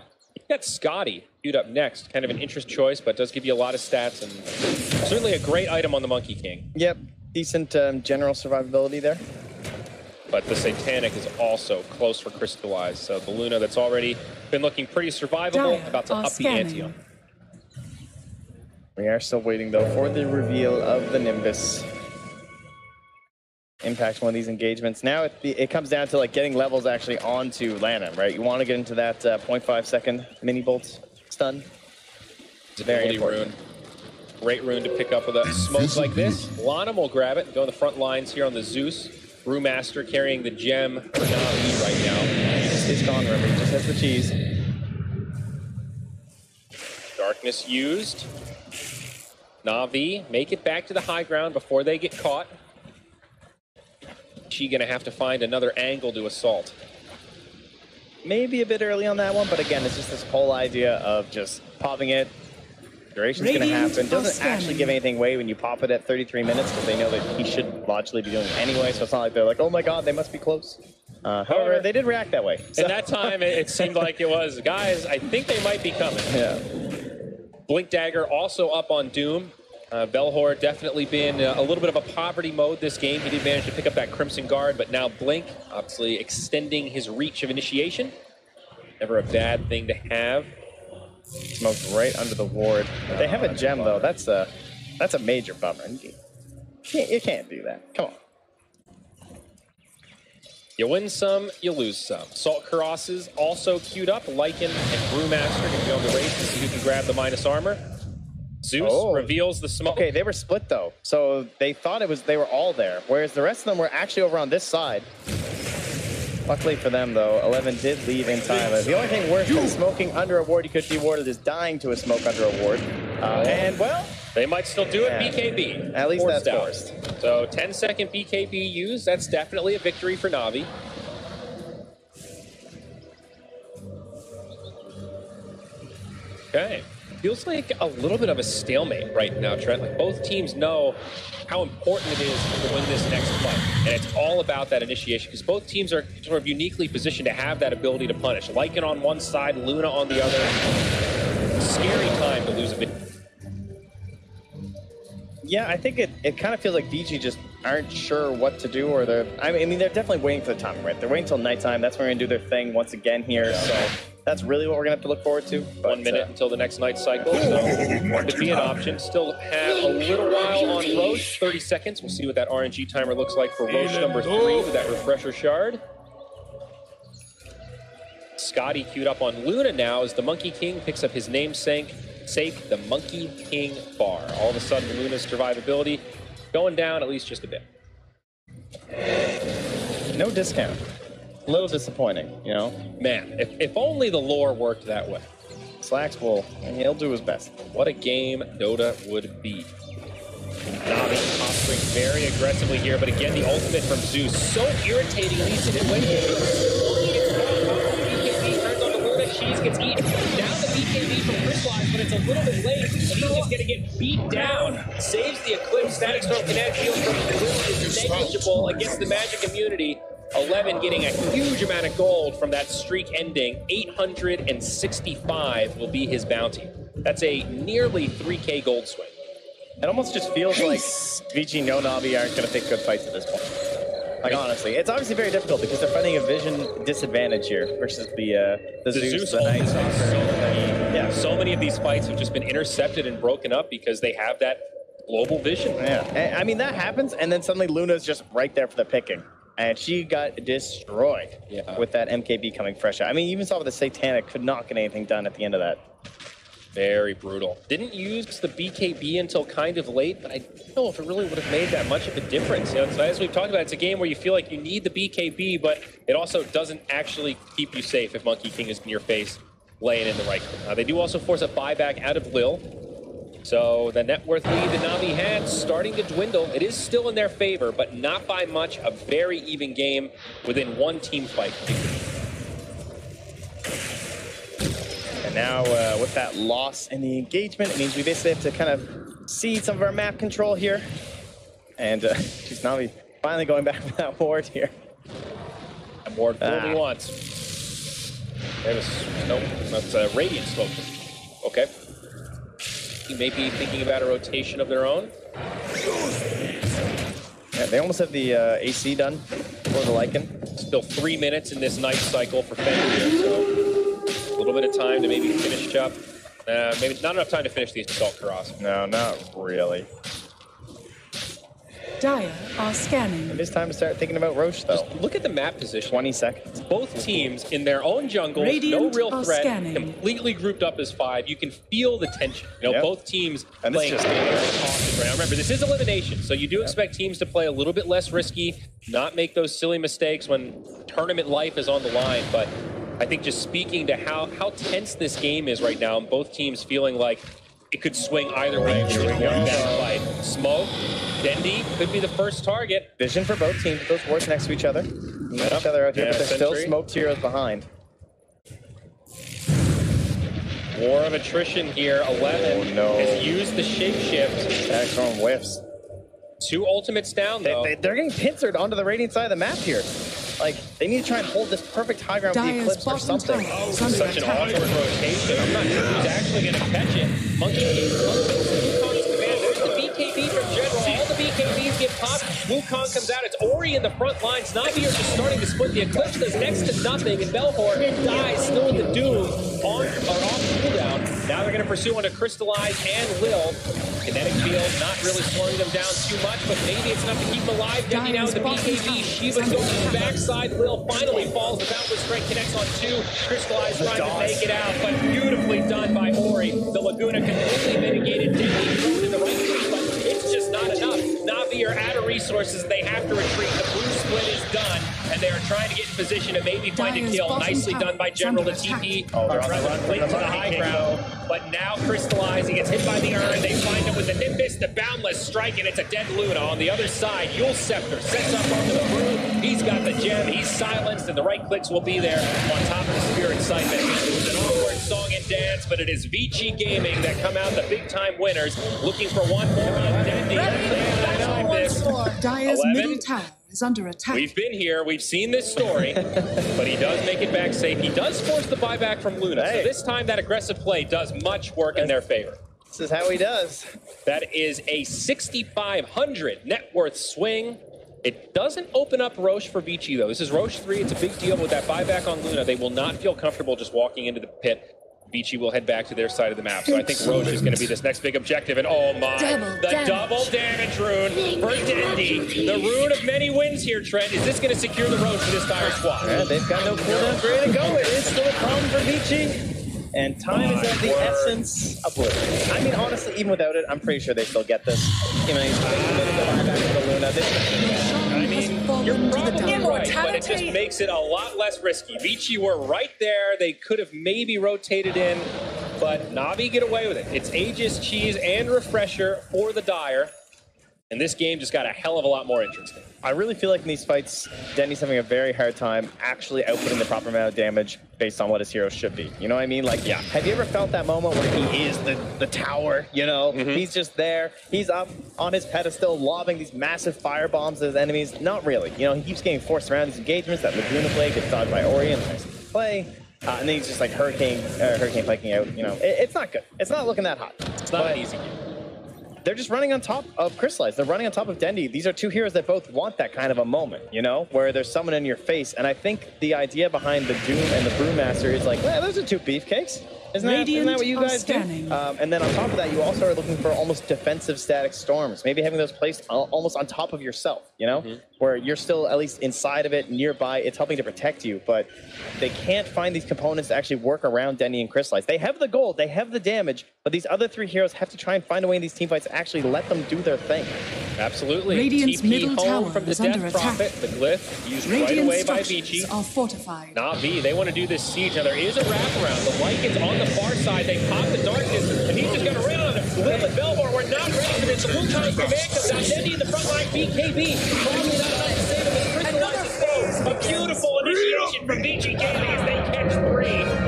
got Scotty queued up next. Kind of an interest choice, but does give you a lot of stats, and certainly a great item on the Monkey King. Yep, decent general survivability there. But the Satanic is also close for Crystallize. So the Luna that's already been looking pretty survivable, about to up the ante on. We are still waiting, though, for the reveal of the Nimbus. Impacts one of these engagements. Now it comes down to, like, getting levels actually onto Lanham, right? You want to get into that 0.5 second mini bolt stun. It's a very important rune. Great rune to pick up with a smoke like this. Lanham will grab it, go on the front lines here on the Zeus. Brewmaster carrying the gem for NAVI right now. It's gone, remember, he just has the cheese. Darkness used. NAVI make it back to the high ground before they get caught. She gonna have to find another angle to assault. Maybe a bit early on that one, but again, it's just this whole idea of just popping it, Duration's going to happen. Doesn't scanning. actually give anything away when you pop it at 33 minutes because they know that he should logically be doing it anyway. So it's not like they're like, oh my god, they must be close. However, they did react that way. So. In that time, it seemed like it was, guys, I think they might be coming. Yeah. Blink Dagger also up on Doom. Belhor definitely been a little bit of a poverty mode this game. He did manage to pick up that Crimson Guard, but now Blink, obviously extending his reach of initiation. Never a bad thing to have. Smoked right under the ward. They have a gem, though. That's a major bummer. You can't do that. Come on. You win some, you lose some. Salt Karosses also queued up. Lycan and Brewmaster can go on the race to see who can grab the minus armor. Zeus reveals the smoke. Okay, they were split, though. So they thought they were all there, whereas the rest of them were actually over on this side. Luckily for them, though, 11 did leave in time. The only thing worse than smoking under a ward you could be warded is dying to a smoke under a ward. And, well... They might still do it, BKB. At least that's forced. So 10-second BKB used. That's definitely a victory for Navi. Okay. Feels like a little bit of a stalemate right now, Trent. Like both teams know how important it is to win this next fight. And it's all about that initiation because both teams are sort of uniquely positioned to have that ability to punish. Lycan on one side, Luna on the other. Scary time to lose a bit. Yeah, I think it kind of feels like VG just aren't sure what to do, or I mean, they're definitely waiting for the time, right? They're waiting until nighttime. That's when we're going to do their thing once again here. So that's really what we're going to have to look forward to. But, 1 minute until the next night cycle. So could be an option. Still have a little while on Roche. 30 seconds. We'll see what that RNG timer looks like for Roche number 3 with that refresher shard. Scotty queued up on Luna now as the Monkey King picks up his namesake, the Monkey King bar. All of a sudden, Luna's survivability going down at least just a bit. No discount. A little disappointing, you know? Man, if only the lore worked that way. Slacks he'll do his best. What a game Dota would be. Navi posturing very aggressively here, but again, the ultimate from Zeus. So irritating, leads to hit BKB turns on to Luna, Cheese gets eaten. Down the BKB from Crystallized, but it's a little bit late, and he's just gonna get beat down. Saves the Eclipse, Static Storm Kinetic Shield from Luna is negligible against the Magic immunity. 11 getting a huge amount of gold from that streak ending. 865 will be his bounty. That's a nearly 3K gold swing. It almost just feels like VG no Navi aren't going to pick good fights at this point. Like, honestly. It's obviously very difficult because they're fighting a vision disadvantage here versus the Zeus, the Night Stalker. So many of these fights have just been intercepted and broken up because they have that global vision. Yeah, I mean, that happens, and then suddenly Luna's just right there for the picking. And she got destroyed with that MKB coming fresh out. I mean, even saw with the Satanic could not get anything done at the end of that. Very brutal. Didn't use the BKB until kind of late, but I don't know if it really would have made that much of a difference. You know, so as we've talked about, it's a game where you feel like you need the BKB, but it also doesn't actually keep you safe if Monkey King is in your face, laying in the right. They do also force a buyback out of Lil. So the net worth lead that Navi had starting to dwindle. It is still in their favor, but not by much. A very even game within one team fight. And now with that loss in the engagement, it means we basically have to kind of cede some of our map control here. And geez, Navi finally going back for that ward here. And ward only once. Nope, that's a Radiant Smoke. Okay. You may be thinking about a rotation of their own. Yeah, they almost have the AC done for the Lycan. Still 3 minutes in this night cycle for Fenrir, so a little bit of time to maybe finish up. Maybe not enough time to finish these Assault Karas. No, not really. Dire are scanning. It is time to start thinking about Roche, though. Just look at the map position. 20 seconds. Both teams in their own jungle, no real threat, completely grouped up as 5. You can feel the tension. You know, both teams playing very cautious right now. Remember, this is elimination, so you do expect teams to play a little bit less risky, not make those silly mistakes when tournament life is on the line. But I think just speaking to how tense this game is right now, and both teams feeling like it could swing either way. Smoke, Dendi could be the first target. Vision for both teams. Those wards next to each other. Each other out here, but there's still smoked heroes behind. War of attrition here. 11 has used the shapeshift. Excellent whiffs. 2 ultimates down, though. They're getting pincered onto the Radiant side of the map here. Like, they need to try and hold this perfect high ground with the Eclipse or something. Oh, such an awkward rotation. I'm not sure who's actually going to catch it. Monkey King, Wukong's command. There's the BKB from General. All the BKBs get popped. Wukong comes out. It's Ori in the front lines. NAVI are just starting to split. The Eclipse does next to nothing, and Belhor dies still in the Doom on or off cooldown. Now they're going to pursue onto Crystallize and Lil. Kinetic field not really slowing them down too much, but maybe it's enough to keep them alive. Dendy now with the BKB. Shiva goes to the backside. Lil finally falls. The Boundless Strike connects on 2. Crystallize trying to make it out, but beautifully done by Ori. The Laguna completely mitigated. Dendy thrown in the right place, but it's just not enough. NAVI are out of resources. They have to retreat. The blue split is done, and they are trying to get in position to maybe find a kill. Nicely done by General. The TP are trying to flee to the high ground, but now Crystallize. He gets hit by the urn. They find him with the Nimbus, the Boundless Strike, and it's a dead Luna. On the other side, Yule Scepter sets up onto the Brew. He's got the gem. He's silenced, and the right clicks will be there on top of the Spirit Sight. It was an awkward song and dance, but it is VICI Gaming that come out the big-time winners, looking for one more on Dendy. Dire's middle tower is under attack. We've been here. We've seen this story, but he does make it back safe. He does force the buyback from Luna, so this time that aggressive play does much work in their favor. This is how he does. That is a 6,500 net worth swing. It doesn't open up Roche for VICI, though. This is Roche 3. It's a big deal with that buyback on Luna. They will not feel comfortable just walking into the pit. VICI will head back to their side of the map. So I think Roche is going to be this next big objective. And oh my, double damage rune for Dendy. The rune of many wins here, Trent. Is this going to secure the Roche for this Dire squad? Yeah, they've got no cooldown ready to go. It is still a problem for VICI. And time is of the essence of Blizzard. I mean, honestly, even without it, I'm pretty sure they still get this. You know, he's committed to buyback for the Luna. I mean, you're probably right, but it just makes it a lot less risky. VICI were right there. They could have maybe rotated in, but NAVI get away with it. It's Aegis, Cheese, and Refresher for the Dire. And this game just got a hell of a lot more interesting. I really feel like in these fights, Denny's having a very hard time actually outputting the proper amount of damage based on what his heroes should be. You know what I mean? Like, yeah. Have you ever felt that moment where he is the tower, you know? He's just there. He's up on his pedestal, lobbing these massive fire bombs at his enemies. Not really. You know, he keeps getting forced around these engagements. That Laguna play gets dodged by Ori in the next play. And then he's just like hurricane piking out. You know, it's not good. It's not looking that hot. It's not an easy game. They're just running on top of Crystallize. They're running on top of Dendy. These are two heroes that both want that kind of a moment, you know, where there's someone in your face. And I think the idea behind the Doom and the Brewmaster is like, well, those are two beefcakes. Isn't that what you guys do? And then on top of that, you also are looking for almost defensive static storms. Maybe having those placed almost on top of yourself, you know, where you're still at least inside of it, nearby. It's helping to protect you, but they can't find these components to actually work around Dendy and Crystallize. They have the gold, they have the damage, but these other three heroes have to try and find a way in these teamfights to actually let them do their thing. Absolutely. Radiant's TP middle home tower from the is under Death attack. Prophet, the glyph used Radiant right away by structures VICI. are fortified. NAVI, they want to do this siege. Now there is a wraparound. The Lycans on the far side, they pop the darkness, and he's just got to run. Lil and Belmore, we're not ready for this. The Wukong's command comes out. Dendy in the front line, BKB. Probably not enough to save him. Crystallizes foe. A beautiful initiation from VG Gaming as they catch 3.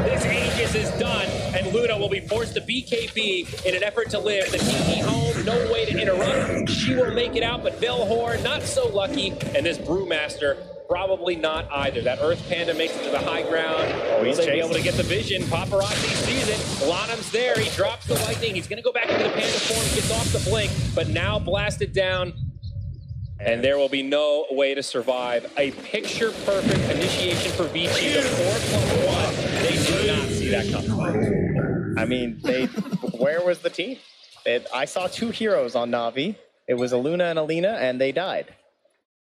This Aegis is done, and Luna will be forced to BKB in an effort to live. The TP home, no way to interrupt. She will make it out, but Belhor not so lucky, and this Brewmaster probably not either. That Earth Panda makes it to the high ground. Will they be able to get the vision? Paparazzi sees it. Lanham's there. He drops the lightning. He's going to go back into the Panda form, gets off the blink, but now blasted down. And there will be no way to survive. A picture-perfect initiation for VICI. The 4+1. They did not see that coming. I mean, where was the team? I saw 2 heroes on NAVI. It was a Luna and a Lena, and they died.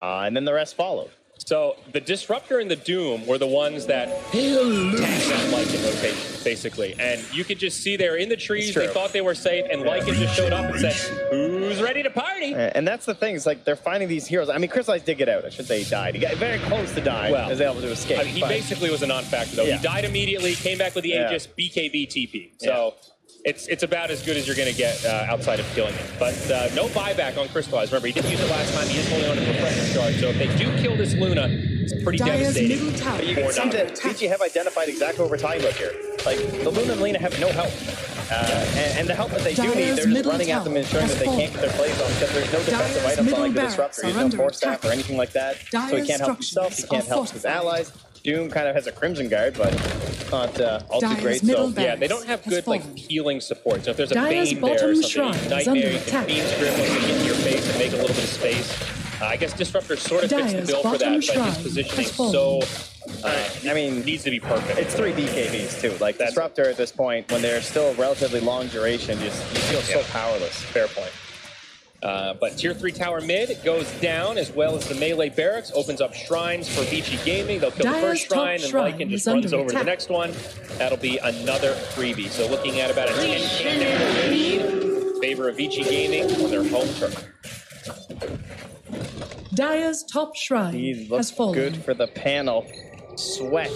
And then the rest followed. So the Disruptor and the Doom were the ones that tagged that Lycan rotation, basically. And you could just see they're in the trees. They thought they were safe, and Lycan just showed up and said, who's ready to party? And that's the thing. It's like they're finding these heroes. I mean, Crystallize did get out. I should say he died. He got very close to dying. Well, was able to escape. I mean, he basically was a non-factor, though. He died immediately, came back with the Aegis, BKB TP. So it's about as good as you're going to get outside of killing him. But no buyback on Crystallize. Remember, he didn't use it last time. He is holding on to the Refresher charge. So if they do kill this Luna, it's pretty devastating. But you can see that VICI have identified exactly what we're talking about here. like, the Luna and Lena have no help. And the help that they do need, they're just running at them and ensuring that they can't get their plays on because there's no defensive items on like the Disruptor. He's no Force Staff or anything like that, so he can't help himself, he can't help his allies. Doom kind of has a Crimson Guard, but not all too great. So yeah, they don't have good like healing support. So if there's a Bane there or something, Nightmare, you can Beam Scrim once they get in your face and make a little bit of space. I guess Disruptor sort of fits the bill for that, but his positioning so... I mean, needs to be perfect. It's 3 BKBs too. Like Disruptor at this point, when they're still relatively long duration, you feel so powerless. Fair point. But tier 3 tower mid goes down, as well as the melee barracks opens up shrines for VICI Gaming. They'll kill the first shrine, and Lycan just runs over to the next one. That'll be another freebie. So looking at about a 10k lead in favor of VICI Gaming on their home turf. Dire's top shrine has fallen. Good for the panel. Sweat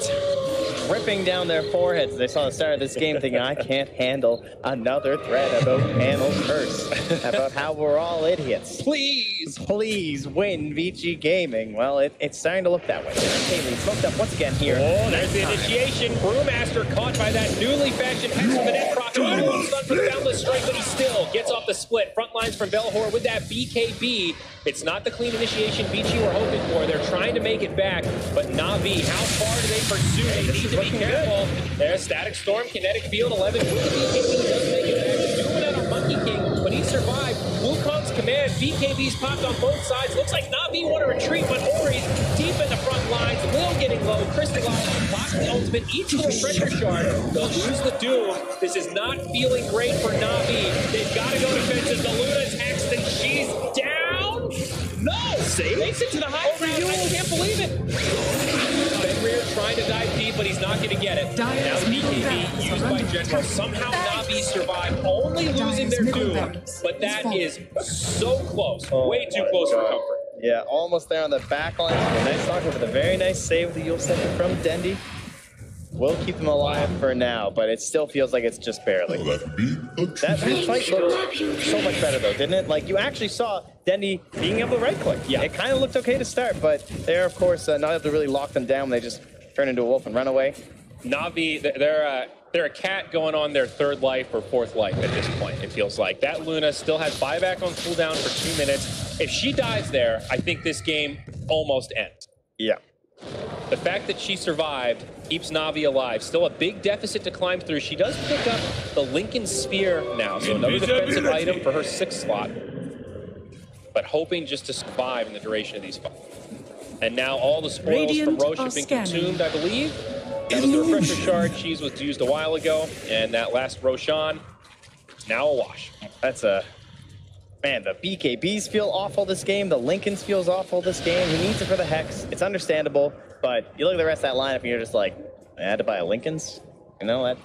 dripping down their foreheads. They saw the start of this game thinking, I can't handle another thread about panel curse, about how we're all idiots. Please win VG Gaming. Well, it's starting to look that way. Kaylee smoked up once again here. Oh, there's the initiation. Brewmaster caught by that newly fashioned Hex of the Net Prophet. Almost done for the Boundless Strike, but he still gets off the split. Front lines from Belhor with that BKB. It's not the clean initiation VG were hoping for. They're trying to make it back, but Navi, how far do they pursue? They need to be careful. There's Static Storm, Kinetic Field, 11. Will the BKB does make it back. Doing it on Monkey King, but he survived. Wukong's command, BKB's popped on both sides. Looks like Navi want to retreat, but Ori's deep in the front lines. Lil getting low, Crystalline, blocking the ultimate, each little treasure shard. They'll lose the Doom. This is not feeling great for Navi. They've got to go defensive. The Luna's hexed and she's down. No! Makes it to the high ground. I can't believe it. Fenrir trying to dive deep, but he's not going to get it. Now BKB used by General. Somehow Navi survive, only losing their Doom. But that is so close. Way too close for comfort. Yeah, almost there on the back line. Nice knock with a very nice save the Yule Center from Dendi. We'll keep them alive for now, but it still feels like it's just barely. That fight looked so much better though, didn't it? Like you actually saw Dendi being able to right click. Yeah, it kind of looked okay to start, but they're of course not able to really lock them down. They just turn into a wolf and run away. Navi, they're a cat going on their 3rd life or 4th life at this point, it feels like. That Luna still has buyback on cooldown for 2 minutes. If she dies there, I think this game almost ends. Yeah. The fact that she survived keeps Navi alive. Still a big deficit to climb through. She does pick up the Lincoln Spear now, so another defensive item for her 6th slot. But hoping just to survive in the duration of these fights. And now all the spoils from Roche have been consumed, I believe. That was the refresher shard. Cheese was used a while ago, and that last Roshan, now a wash. That's a... Man, the BKBs feel awful this game. The Lincolns feels awful this game. He needs it for the Hex. It's understandable, but you look at the rest of that lineup and you're just like, I had to buy a Lincolns? You know,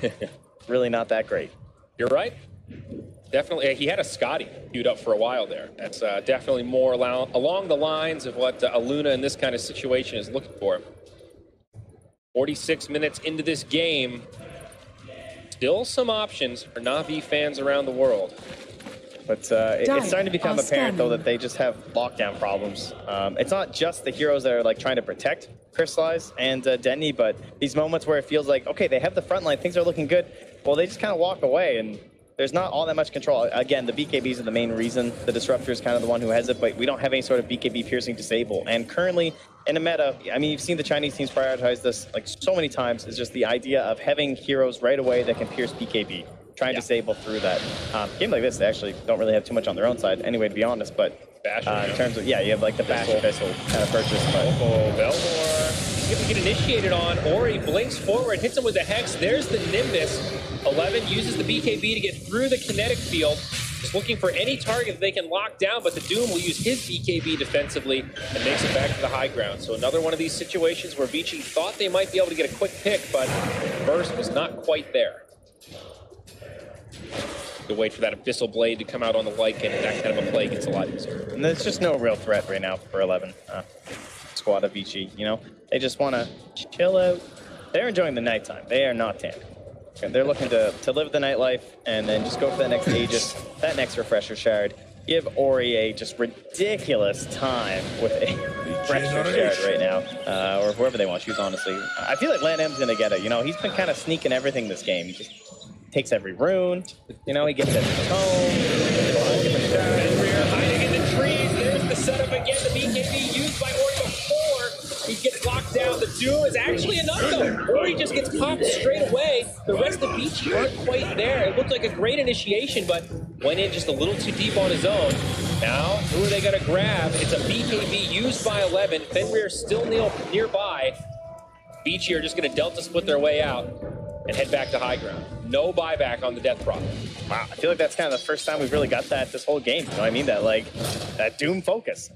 that really not that great. You're right. Definitely. He had a Scotty queued up for a while there. That's definitely more along the lines of what a Luna in this kind of situation is looking for. 46 minutes into this game. Still some options for Navi fans around the world. But it's starting to become apparent, though, that they just have lockdown problems. It's not just the heroes that are like trying to protect Crystallize and Denny, but these moments where it feels like, okay, they have the front line, things are looking good. Well, they just kind of walk away, and there's not all that much control. Again, the BKBs are the main reason. The Disruptor is kind of the one who has it, but we don't have any sort of BKB piercing disable. And currently, in a meta, I mean, you've seen the Chinese teams prioritize this like so many times. It's just the idea of having heroes right away that can pierce BKB. Trying to disable through that. Game like this, they actually don't really have too much on their own side anyway, to be honest, but in terms of, you have like the Basher Vessel kind of purchase. But... Belmore, he's going to get initiated on. Ori blinks forward, hits him with the Hex. There's the Nimbus. 11 uses the BKB to get through the kinetic field. Just looking for any target that they can lock down, but the Doom will use his BKB defensively and makes it back to the high ground. So another one of these situations where VICI thought they might be able to get a quick pick, but burst was not quite there. To wait for that Abyssal Blade to come out on the Lycan, and that kind of a play gets a lot easier. And there's just no real threat right now for 11. Squad of VICI, you know? They just want to chill out. They're enjoying the nighttime. They are not tanking. They're looking to live the nightlife and then just go for that next Aegis, that next Refresher Shard, give Ori a just ridiculous time with a pressure shard right now, or whoever they want to choose, honestly. I feel like LANM's going to get it. You know, he's been kind of sneaking everything this game. He just takes every rune. You know, he gets it home. Hiding in the trees. There's the setup again. The BKB used by Ori before he gets locked down. The Doom is actually enough, though. Ori just gets popped straight away. The rest of VICI aren't quite there. It looked like a great initiation, but went in just a little too deep on his own. Now, who are they going to grab? It's a BKB used by 11. Fenrir still nearby. VICI are just going to Delta split their way out and head back to high ground. No buyback on the Death Prop. Wow, I feel like that's kind of the first time we've really got that this whole game. You know what I mean? That Doom focus.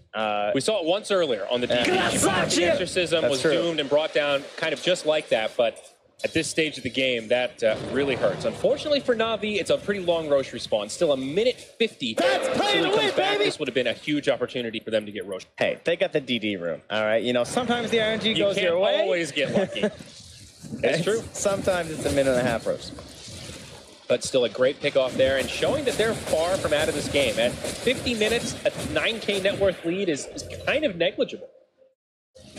We saw it once earlier on the DP. The Exorcism was doomed and brought down kind of just like that, but at this stage of the game, that really hurts. Unfortunately for Na'Vi, it's a pretty long Roche respawn. Still a minute 50. That's playing so he comes back. baby! This would have been a huge opportunity for them to get Roche. Hey, they got the DD room, all right? You know, sometimes the RNG goes your way. You can't always get lucky. That's true. Sometimes it's a minute and a half Roche. But still a great pick off there and showing that they're far from out of this game. At 50 minutes, a 9K net worth lead is kind of negligible.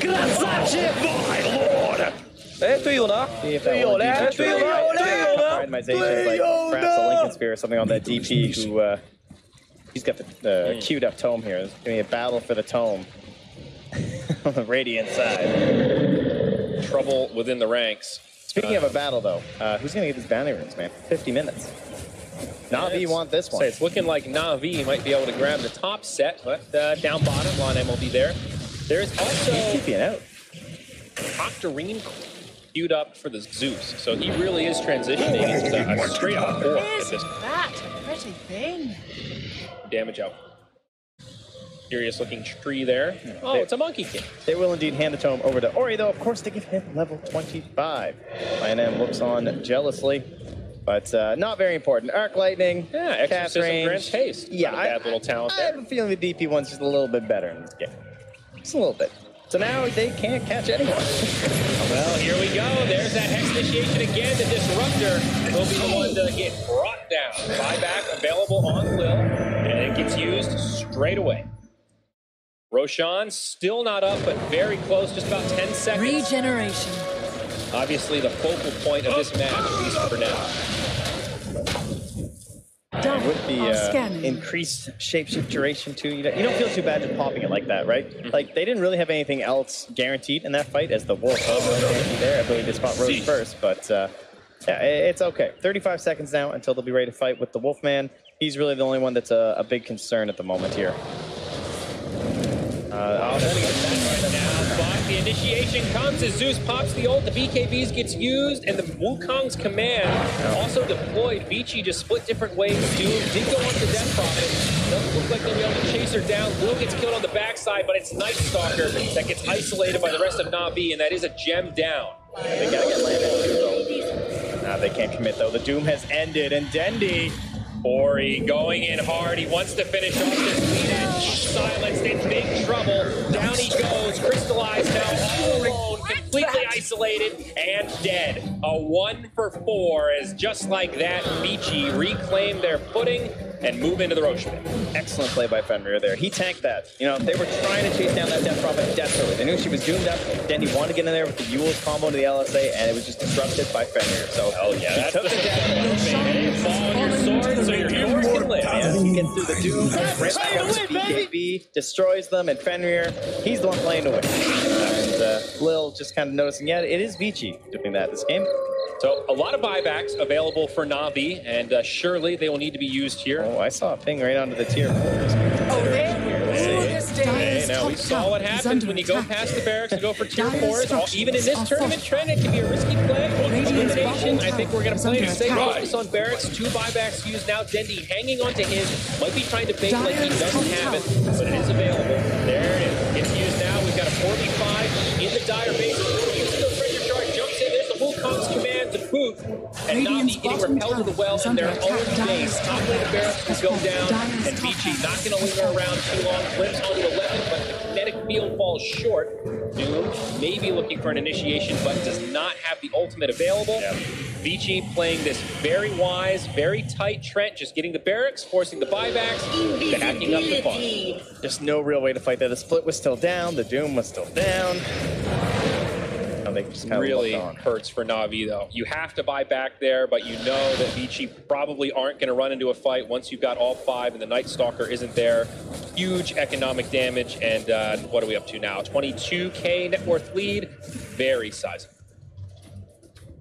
My lord! Randomizations like perhaps a Lincoln Spear or something on that DP who he's got the queued up tome here. There's gonna be a battle for the tome on the Radiant side. Trouble within the ranks. Speaking of a battle though, who's gonna get these bounty rooms, man? 50 minutes. Na'Vi want this one. It's looking like Na'Vi might be able to grab the top set, but down bottom, Lon MLB there. There's also out. Octarine queued up for the Zeus, so he really is transitioning into a straight up 4 at this That pretty thing. damage out. Curious looking tree there. Oh, it's a Monkey King. They will indeed hand the tome over to Ori, though, of course, to give him level 25. INM looks on jealously, but not very important. Arc Lightning, Yeah, Exorcism grants haste. Yeah, Not a bad little talent I there. have a feeling the DP one's just a little bit better in this game. Just a little bit. So now they can't catch anyone. Well, here we go. There's that Hex initiation again. The Disruptor will be the one to get brought down. Buyback available on Lil, and it gets used straight away. Roshan still not up, but very close, just about 10 seconds. Regeneration. Obviously the focal point of this match, at least for now. With the increased shapeshift duration too, you don't feel too bad just popping it like that, right? Like they didn't really have anything else guaranteed in that fight as the Wolf there. I believe they spot Rose first, but yeah, it's okay. 35 seconds now until they'll be ready to fight with the Wolfman. He's really the only one that's a big concern at the moment here. But the initiation comes as Zeus pops the ult, the BKBs gets used, and the Wukong's command also deployed. VICI just split different ways. Doom did go on to Death Prophet. Doesn't look like they'll be able to chase her down. Lil gets killed on the backside, but it's Night Stalker that gets isolated by the rest of Na'Vi, and that is a gem down. They gotta get landed too, though. They can't commit, though. The Doom has ended, and Dendi. Ori going in hard. He wants to finish off this lead edge. Silenced in big trouble. Down he goes. Crystallized now all alone. Completely isolated and dead. A 1 for 4 is just like that. VICI reclaim their footing and move into the Roche. Excellent play by Fenrir there. He tanked that. You know, they were trying to chase down that Death Prophet desperately. They knew she was doomed up. Dendi wanted to get in there with the Yule's combo to the LSA, and it was just disrupted by Fenrir. So, that's took the Death Fall on your sword so your yours can live. Yeah, he gets through the Doom, rips BKB, destroys them, and Fenrir, he's the one playing to win. And Lil just kind of noticing, yeah, it is VICI doing that this game. So a lot of buybacks available for Na'Vi, and surely they will need to be used here. Oh, I saw a ping right onto the tier. Hey, now we saw what happens when you go past the barracks and go for tier 4s. Even in this tournament trend, it can be a risky play. Elimination, I think we're going to play it safe. Focus on barracks. 2 buybacks used now. Dendi hanging on to his. Might be trying to bait like he doesn't have it, but it is available. There it is. Gets used now. We've got a 4v5 in the dire base. Uses the pressure shard, jumps in. There's the Wukong's command to booth, and Navi getting repelled to the well in their own base. Top lane of Barracks will go down, and VICI not going to linger around too long. Flips onto 11, but the kinetic field falls short. Doom maybe looking for an initiation, but does not have the ultimate available. Yep. VICI playing this very wise, very tight Trent, just getting the barracks, forcing the buybacks, backing up the farm. Just no real way to fight there. The split was still down, the Doom was still down. They just really hurts for Navi, though. You have to buy back there, but you know that VICI probably aren't going to run into a fight once you've got all 5 and the Night Stalker isn't there. Huge economic damage, and what are we up to now? 22K net worth lead, very sizable.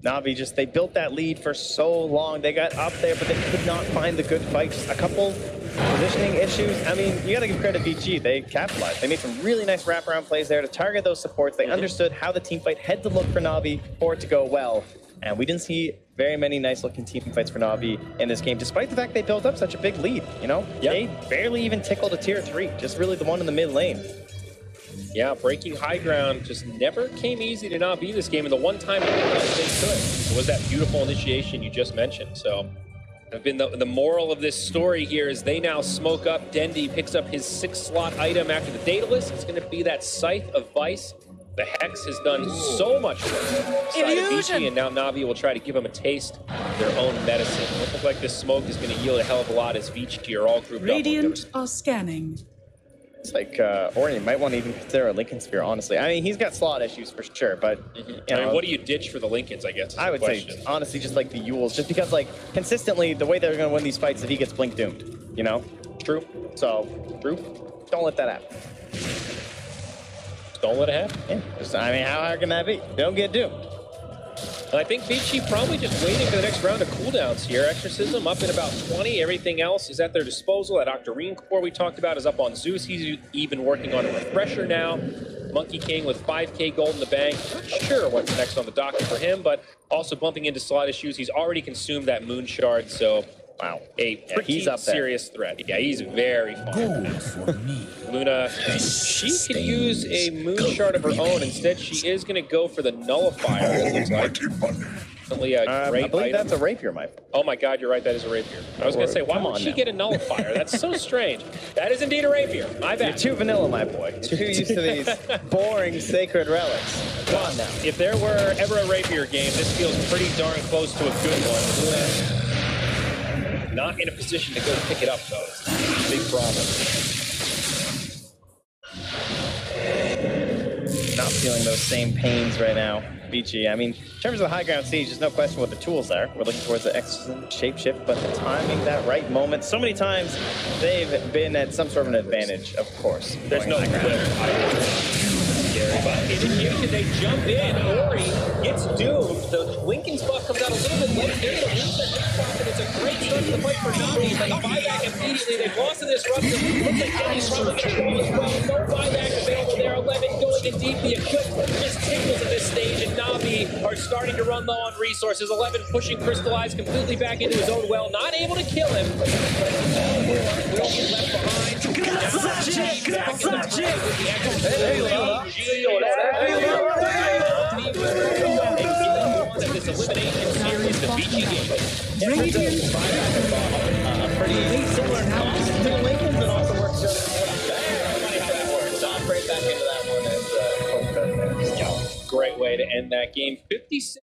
Navi they built that lead for so long. They got up there, but they could not find the good fight. Just a couple positioning issues. I mean, you got to give credit to VG. They capitalized. They made some really nice wraparound plays there to target those supports. They understood how the team fight had to look for Navi for it to go well. And we didn't see very many nice-looking team fights for Navi in this game, despite the fact they built up such a big lead. You know, They barely even tickled a tier 3, just really the one in the mid lane. Yeah, breaking high ground just never came easy to Navi this game, and the one time they could was that beautiful initiation you just mentioned. So, the moral of this story here is they now smoke up. Dendi picks up his 6-slot item after the Daedalus. It's going to be that Scythe of Vice. The Hex has done so much work side of VG, and now Navi will try to give them a taste of their own medicine. It looks like this smoke is going to yield a hell of a lot as VG are all grouped up. Radiant are scanning. It's like, or you might want to even consider a Lincoln Sphere, honestly. I mean, he's got slot issues for sure, but, you know, I mean, what do you ditch for the Lincolns, I guess? I would say, honestly, just like the Yules, just because, like, consistently, the way they're going to win these fights is if he gets blink doomed, you know? True. So, don't let that happen. Don't let it happen. Yeah. I mean, how hard can that be? Don't get doomed. I think VICI probably just waiting for the next round of cooldowns here. Exorcism up in about 20. Everything else is at their disposal. That Octarine core we talked about is up on Zeus. He's even working on a refresher now. Monkey King with 5K gold in the bank. Not sure what's next on the docket for him, but also bumping into slot issues. He's already consumed that Moon Shard, so wow, a pretty serious threat. Yeah, he's very fine. Luna, she could use a Moon Shard of her own. Instead, she is going to go for the Nullifier, it looks like. I believe that's a rapier, my friend. Oh my god, you're right, that is a rapier. I was going to say, why would she get a Nullifier? That's so strange. That is indeed a rapier. My bad. You're too vanilla, my boy. You're too used to these boring sacred relics. Come on now. If there were ever a rapier game, this feels pretty darn close to a good one. Luna, not in a position to go pick it up, though. It's a big problem. Not feeling those same pains right now. VG. I mean, in terms of the high ground siege, there's no question what the tools are. We're looking towards the Exorcism, Shapeshift, but the timing, that right moment, so many times they've been at some sort of an advantage, of course. There's no scary, but initiation, they jump in. Ori gets doomed. The Lincoln's buff comes out a little bit late. They're going to lose their hit spot, and it's a great start to the fight for Navi. They buyback immediately. They've lost to this Disruptor. Looks like Kenny's running through as well. No buyback available there. 11 going in deep. The equip just tickles at this stage, and Navi are starting to run low on resources. 11 pushing Crystallize completely back into his own well. Not able to kill him. Will be left behind. This elimination series, the VG game. Pretty similar cost to the Lincolns, and also works just right back into that one. And, great way to end that game. 56.